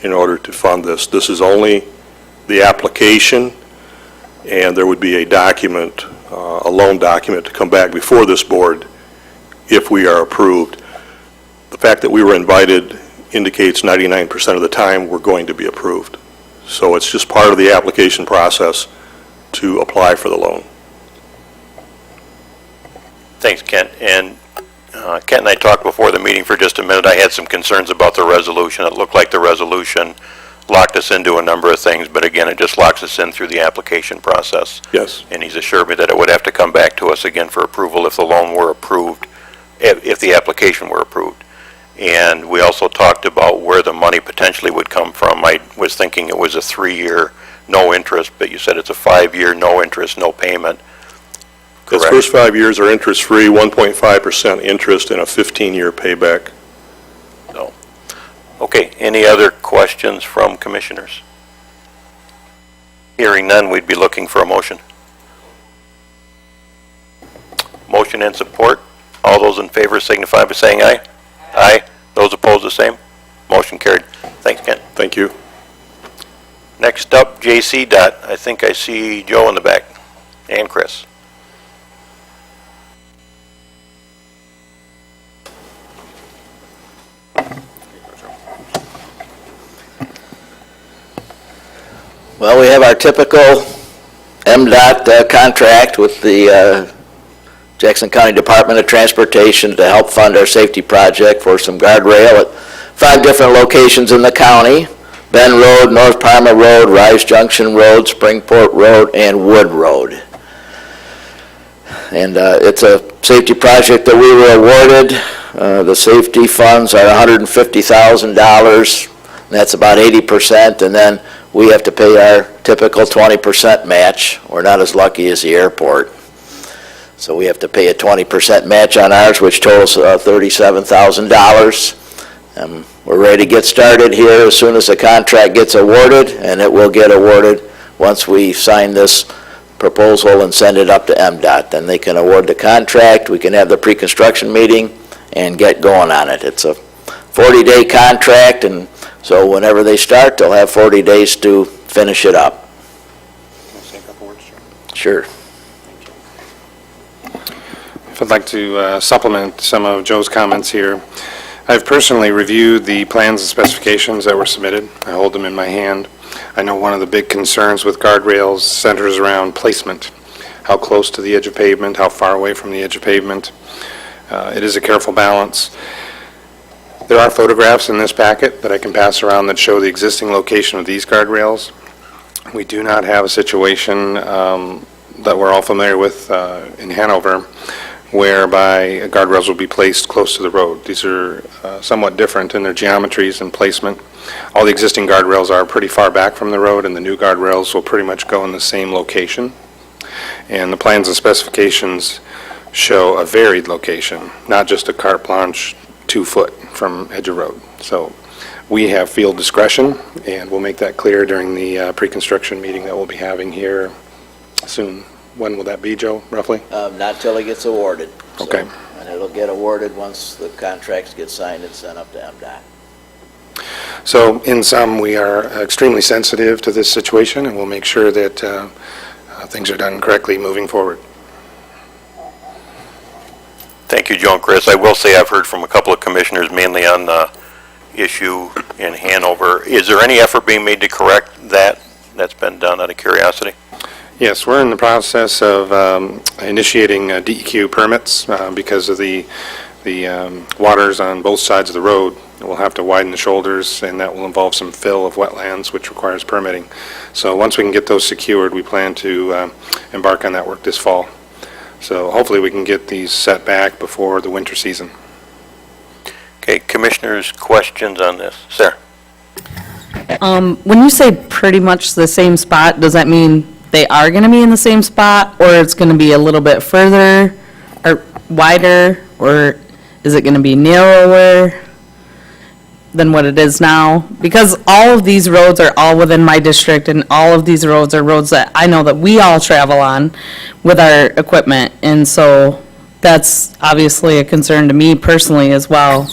in order to fund this. This is only the application, and there would be a document, a loan document, to come back before this board if we are approved. The fact that we were invited indicates 99% of the time we're going to be approved. So it's just part of the application process to apply for the loan. Thanks, Kent. And Kent and I talked before the meeting for just a minute. I had some concerns about the resolution. It looked like the resolution locked us into a number of things, but again, it just locks us in through the application process. Yes. And he's assured me that it would have to come back to us again for approval if the loan were approved, if the application were approved. And we also talked about where the money potentially would come from. I was thinking it was a 3-year, no interest, but you said it's a 5-year, no interest, no payment. Its Correct? first 5 years are interest-free, 1.5% interest, and a 15-year payback. No. Okay, any other questions from commissioners? Hearing none, we'd be looking for a motion. Motion and support. All those in favor signify by saying aye. Aye. Those opposed, the same. Motion carried. Thanks, Kent. Thank you. Next up, JC Dot. I think I see Joe in the back, and Chris. Well, we have our typical MDOT contract with the Jackson County Department of Transportation to help fund our safety project for some guardrail at 5 different locations in the county. Bend Road, North Parma Road, Rise Junction Road, Springport Road, and Wood Road. And it's a safety project that we were awarded. The safety funds are $150,000. That's about 80%, and then we have to pay our typical 20% match. We're not as lucky as the airport. So we have to pay a 20% match on ours, which totals $37,000. We're ready to get started here as soon as the contract gets awarded, and it will get awarded once we sign this proposal and send it up to MDOT. Then they can award the contract, we can have the pre-construction meeting, and get going on it. It's a 40-day contract, and so whenever they start, they'll have 40 days to finish it up. Say a couple words, Chair? Sure. If I'd like to supplement some of Joe's comments here. I've personally reviewed the plans and specifications that were submitted. I hold them in my hand. I know one of the big concerns with guardrails centers around placement. How close to the edge of pavement, how far away from the edge of pavement. It is a careful balance. There are photographs in this packet that I can pass around that show the existing location of these guardrails. We do not have a situation that we're all familiar with in Hanover, whereby guardrails will be placed close to the road. These are somewhat different in their geometries and placement. All the existing guardrails are pretty far back from the road, and the new guardrails will pretty much go in the same location. And the plans and specifications show a varied location, not just a carte blanche 2 foot from edge of road. So we have field discretion, and we'll make that clear during the pre-construction meeting that we'll be having here soon. When will that be, Joe, roughly? Not till it gets awarded. So- Okay. And it'll get awarded once the contracts get signed and sent up to MDOT. So in sum, we are extremely sensitive to this situation, and we'll make sure that things are done correctly moving forward. Thank you, Joe and Chris. I will say I've heard from a couple of commissioners, mainly on the issue in Hanover. Is there any effort being made to correct that? That's been done out of curiosity? Yes, we're in the process of initiating DEQ permits because of the waters on both sides of the road. We'll have to widen the shoulders, and that will involve some fill of wetlands, which requires permitting. So once we can get those secured, we plan to embark on that work this fall. So hopefully we can get these set back before the winter season. Okay, commissioners, questions on this? Sarah? When you say pretty much the same spot, does that mean they are going to be in the same spot, or it's going to be a little bit further or wider, or is it going to be narrower than what it is now? Because all of these roads are all within my district, and all of these roads are roads that I know that we all travel on with our equipment, and so that's obviously a concern to me personally as well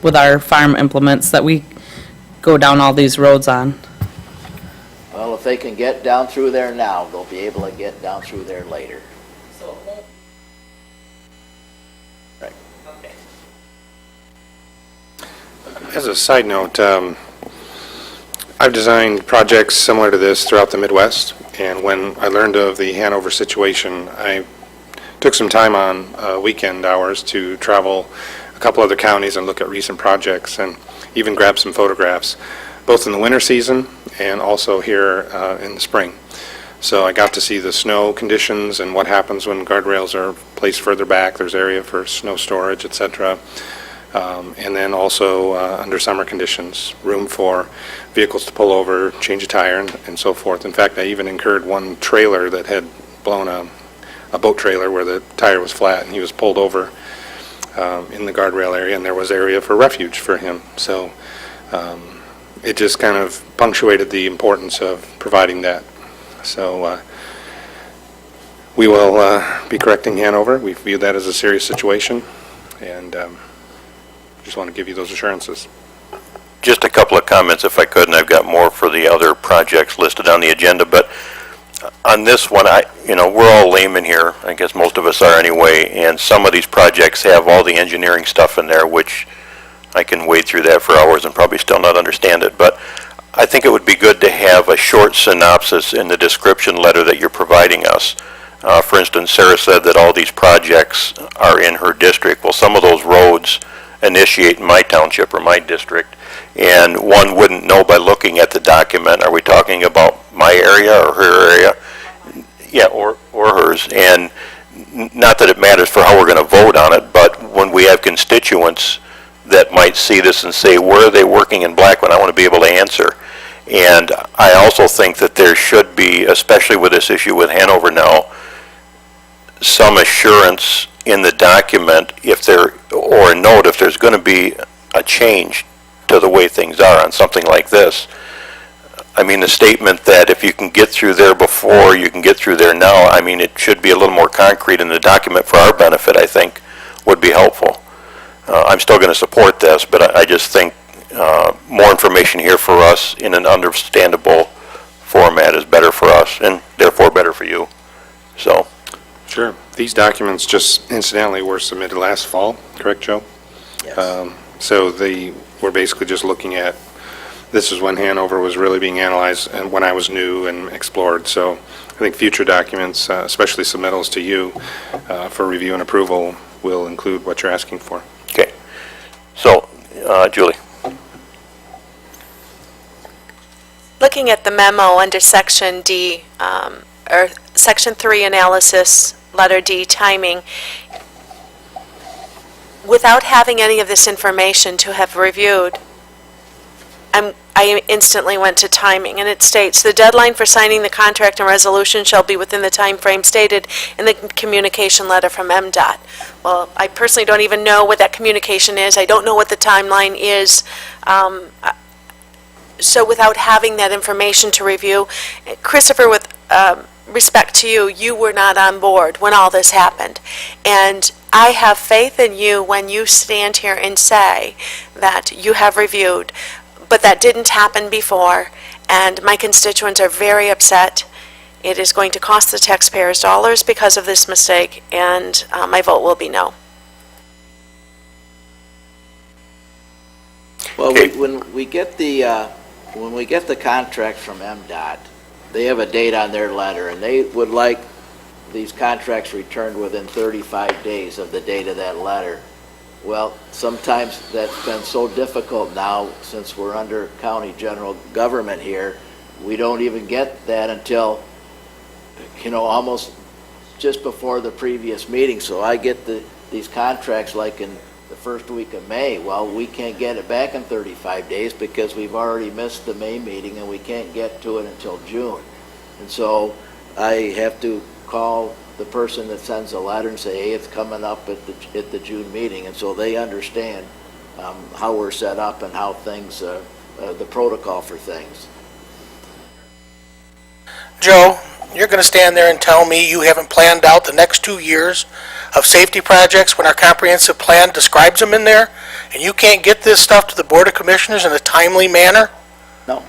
with our farm implements that we go down all these roads on. Well, if they can get down through there now, they'll be able to get down through there later. Right. As a side note, I've designed projects similar to this throughout the Midwest, and when I learned of the Hanover situation, I took some time on weekend hours to travel a couple other counties and look at recent projects and even grab some photographs, both in the winter season and also here in the spring. So I got to see the snow conditions and what happens when guardrails are placed further back. There's area for snow storage, etc. And then also under summer conditions, room for vehicles to pull over, change a tire, and so forth. In fact, I even incurred one trailer that had blown a boat trailer where the tire was flat, and he was pulled over in the guardrail area, and there was area for refuge for him. So it just kind of punctuated the importance of providing that. So we will be correcting Hanover. We view that as a serious situation, and just want to give you those assurances. Just a couple of comments, if I could, and I've got more for the other projects listed on the agenda, but on this one, we're all laymen here, I guess most of us are anyway, and some of these projects have all the engineering stuff in there, which I can wade through that for hours and probably still not understand it, but I think it would be good to have a short synopsis in the description letter that you're providing us. For instance, Sarah said that all these projects are in her district. Well, some of those roads initiate in my township or my district, and one wouldn't know by looking at the document, are we talking about my area or her area? Yeah, or hers, and not that it matters for how we're going to vote on it, but when we have constituents that might see this and say, where are they working in Blackwood? I want to be able to answer. And I also think that there should be, especially with this issue with Hanover now, some assurance in the document if there, or a note if there's going to be a change to the way things are on something like this. I mean, the statement that if you can get through there before, you can get through there now, I mean, it should be a little more concrete in the document for our benefit, I think, would be helpful. I'm still going to support this, but I just think more information here for us in an understandable format is better for us, and therefore better for you. So. Sure. These documents just incidentally were submitted last fall, correct, Joe? Yes. So we're basically just looking at, this is when Hanover was really being analyzed and when I was new and explored. So I think future documents, especially submittals to you for review and approval, will include what you're asking for. Okay. So, Julie. Looking at the memo under Section D, or Section 3 analysis, letter D, timing, without having any of this information to have reviewed, I instantly went to timing, and it states, "The deadline for signing the contract and resolution shall be within the time frame stated in the communication letter from MDOT." Well, I personally don't even know what that communication is. I don't know what the timeline is. So without having that information to review, Christopher, with respect to you, you were not on board when all this happened. And I have faith in you when you stand here and say that you have reviewed, but that didn't happen before, and my constituents are very upset. It is going to cost the taxpayers dollars because of this mistake, and my vote will be no. Well, when we get the contract from MDOT, they have a date on their letter, and they would like these contracts returned within 35 days of the date of that letter. Well, sometimes that's been so difficult now, since we're under county general government here, we don't even get that until, almost just before the previous meeting. So I get these contracts like in the first week of May. Well, we can't get it back in 35 days because we've already missed the May meeting, and we can't get to it until June. And so I have to call the person that sends a letter and say, hey, it's coming up at the June meeting. And so they understand how we're set up and how things, the protocol for things. Joe, you're going to stand there and tell me you haven't planned out the next 2 years of safety projects when our comprehensive plan describes them in there, and you can't get this stuff to the Board of Commissioners in a timely manner? No,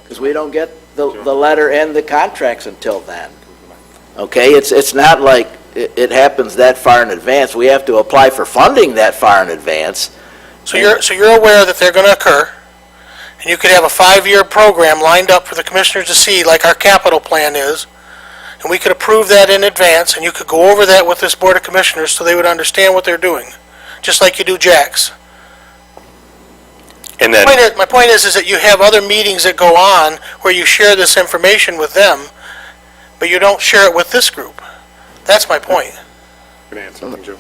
because we don't get the letter and the contracts until then. Okay, it's not like it happens that far in advance. We have to apply for funding that far in advance. So you're aware that they're going to occur, and you could have a 5-year program lined up for the commissioners to see, like our capital plan is, and we could approve that in advance, and you could go over that with this Board of Commissioners so they would understand what they're doing, just like you do Jack's. And then, My point is that you have other meetings that go on where you share this information with them, but you don't share it with this group. That's my point. Can I add something, Joe?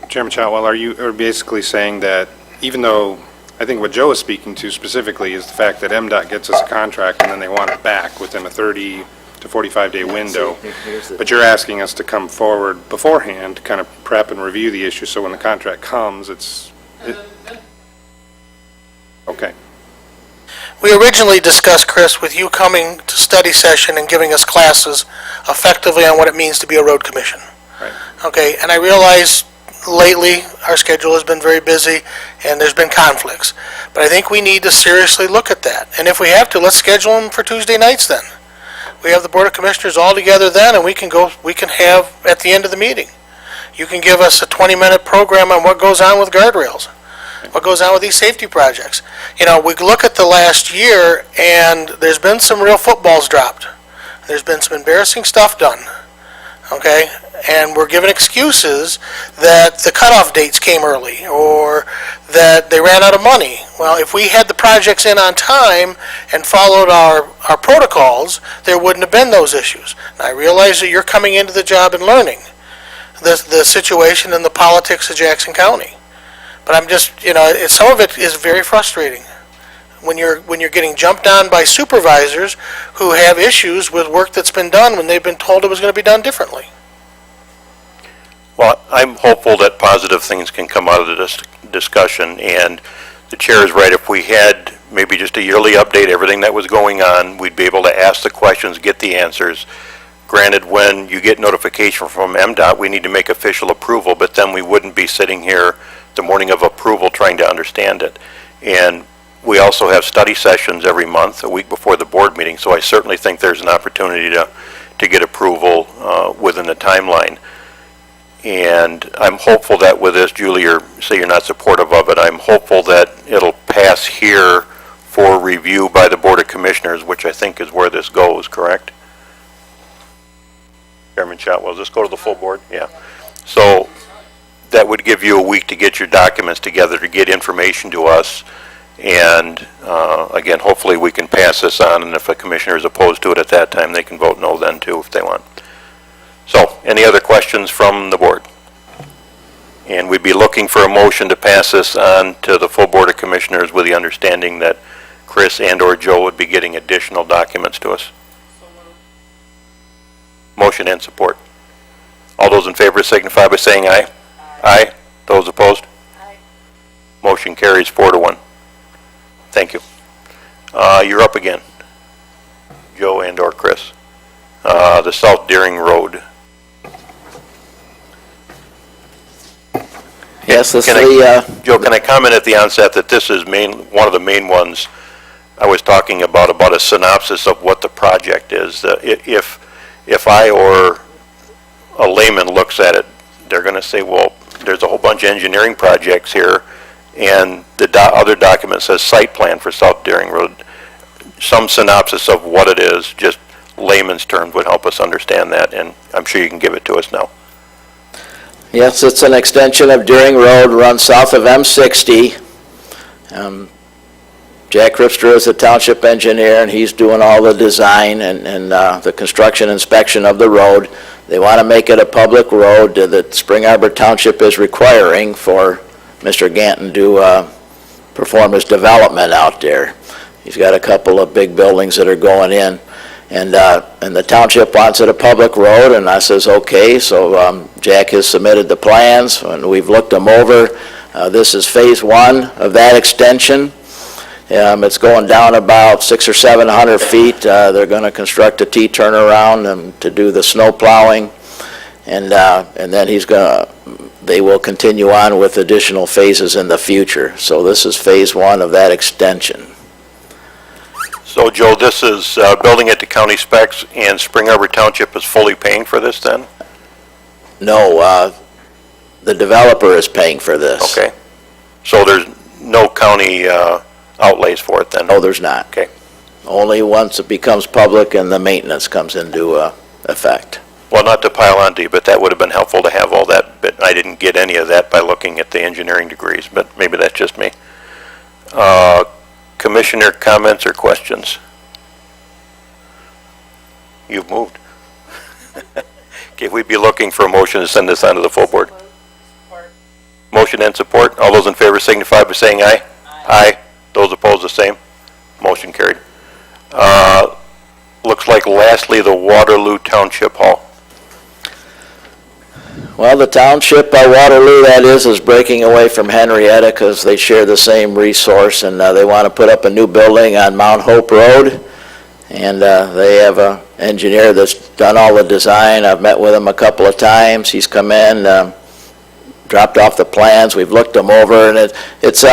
Chairman Chotwell, are you basically saying that even though, I think what Joe is speaking to specifically is the fact that MDOT gets us a contract and then they want it back within a 30 to 45-day window, but you're asking us to come forward beforehand to kind of prep and review the issue, so when the contract comes, okay. We originally discussed, Chris, with you coming to study session and giving us classes effectively on what it means to be a road commission. Right. Okay, and I realize lately our schedule has been very busy and there's been conflicts. But I think we need to seriously look at that. And if we have to, let's schedule them for Tuesday nights then. We have the Board of Commissioners all together then, and we can have at the end of the meeting. You can give us a 20-minute program on what goes on with guardrails. What goes on with these safety projects. We look at the last year, and there's been some real footballs dropped. There's been some embarrassing stuff done. okay? And we're given excuses that the cutoff dates came early, or that they ran out of money. Well, if we had the projects in on time and followed our protocols, there wouldn't have been those issues. And I realize that you're coming into the job and learning the situation and the politics of Jackson County. But I'm just, some of it is very frustrating when you're getting jumped on by supervisors who have issues with work that's been done when they've been told it was going to be done differently. Well, I'm hopeful that positive things can come out of this discussion, and the chair is right. If we had maybe just a yearly update, everything that was going on, we'd be able to ask the questions, get the answers. Granted, when you get notification from MDOT, we need to make official approval, but then we wouldn't be sitting here the morning of approval trying to understand it. And we also have study sessions every month, a week before the board meeting, so I certainly think there's an opportunity to get approval within the timeline. And I'm hopeful that with this, Julie, say you're not supportive of it, I'm hopeful that it'll pass here for review by the Board of Commissioners, which I think is where this goes, correct? Chairman Shotwell, does this go to the full board? Yeah. So that would give you a week to get your documents together, to get information to us. And again, hopefully we can pass this on, and if a commissioner is opposed to it at that time, they can vote no then too if they want. So, any other questions from the board? And we'd be looking for a motion to pass this on to the full Board of Commissioners with the understanding that Chris and/or Joe would be getting additional documents to us. Motion and support. All those in favor signify by saying aye. Aye. Those opposed? Aye. Motion carries 4-1. Thank you. You're up again, Joe and/or Chris. The South Deering Road. Yes, this Joe, can I comment at the onset that this is one of the main ones I was talking about a synopsis of what the project is. If I or a layman looks at it, they're going to say, well, there's a whole bunch of engineering projects here, and the other document says site plan for South Deering Road. Some synopsis of what it is, just layman's terms, would help us understand that, and I'm sure you can give it to us now. Yes, it's an extension of Deering Road, runs south of M60. Jack Ripster is the township engineer, and he's doing all the design and the construction inspection of the road. They want to make it a public road that Spring Arbor Township is requiring for Mr. Ganton to perform his development out there. He's got a couple of big buildings that are going in. And the township wants it a public road, and I says, okay, so Jack has submitted the plans, and we've looked them over. This is phase 1 of that extension. It's going down about 600 or 700 feet. They're going to construct a T-turnaround to do the snow plowing, and then they will continue on with additional phases in the future. So this is phase 1 of that extension. So, Joe, this is building it to county specs, and Spring Arbor Township is fully paying for this then? No, the developer is paying for this. Okay. So there's no county outlays for it then? No, there's not. Okay. Only once it becomes public and the maintenance comes into effect. Well, not to pile on to you, but that would have been helpful to have all that, but I didn't get any of that by looking at the engineering degrees, but maybe that's just me. Commissioner comments or questions? You've moved. Okay, we'd be looking for a motion to send this on to the full board. Support. Motion and support. All those in favor signify by saying aye. Aye. Those opposed, the same. Motion carried. Looks like lastly, the Waterloo Township Hall. Well, the township, Waterloo, that is breaking away from Henrietta because they share the same resource, and they want to put up a new building on Mount Hope Road. And they have an engineer that's done all the design. I've met with him a couple of times. He's come in, dropped off the plans. We've looked them over, and it's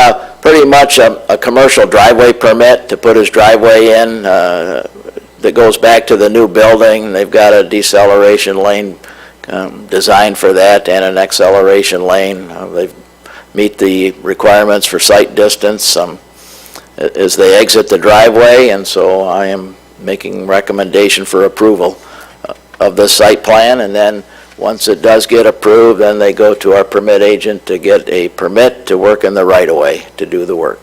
pretty much a commercial driveway permit to put his driveway in that goes back to the new building. They've got a deceleration lane designed for that and an acceleration lane. They meet the requirements for sight distance as they exit the driveway, and so I am making recommendation for approval of the site plan, and then, once it does get approved, then they go to our permit agent to get a permit to work in the right-of-way to do the work.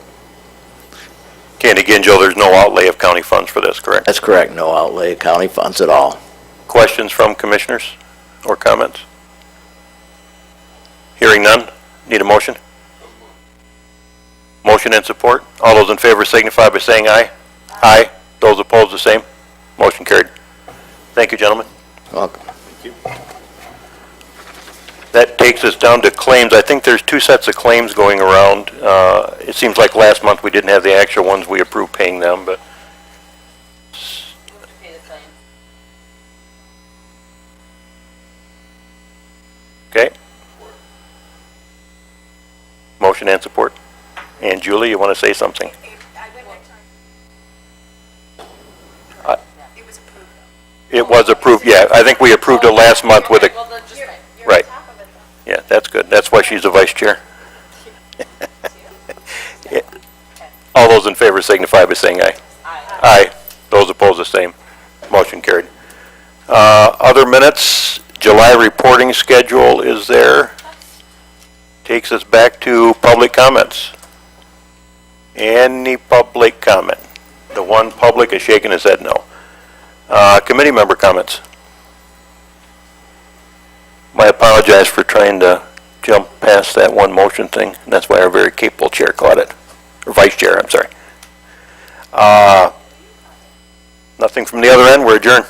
Okay, and again, Joe, there's no outlay of county funds for this, correct? That's correct, no outlay of county funds at all. Questions from commissioners or comments? Hearing none, need a motion? Motion and support. All those in favor signify by saying aye. Aye. Those opposed, the same. Motion carried. Thank you, gentlemen. Welcome. That takes us down to claims. I think there's two sets of claims going around. It seems like last month we didn't have the actual ones. We approved paying them, but... Okay. Motion and support. And Julie, you want to say something? It was approved, yeah. I think we approved it last month with a... Right. Yeah, that's good. That's why she's the vice chair. Yeah. All those in favor signify by saying aye. Aye. Those opposed, the same. Motion carried. Other minutes, July reporting schedule is there. Takes us back to public comments. Any public comment? The one public is shaking his head no. Committee member comments. I apologize for trying to jump past that one motion thing. And that's why our very capable chair caught it. Or vice chair, I'm sorry. Nothing from the other end. We're adjourned.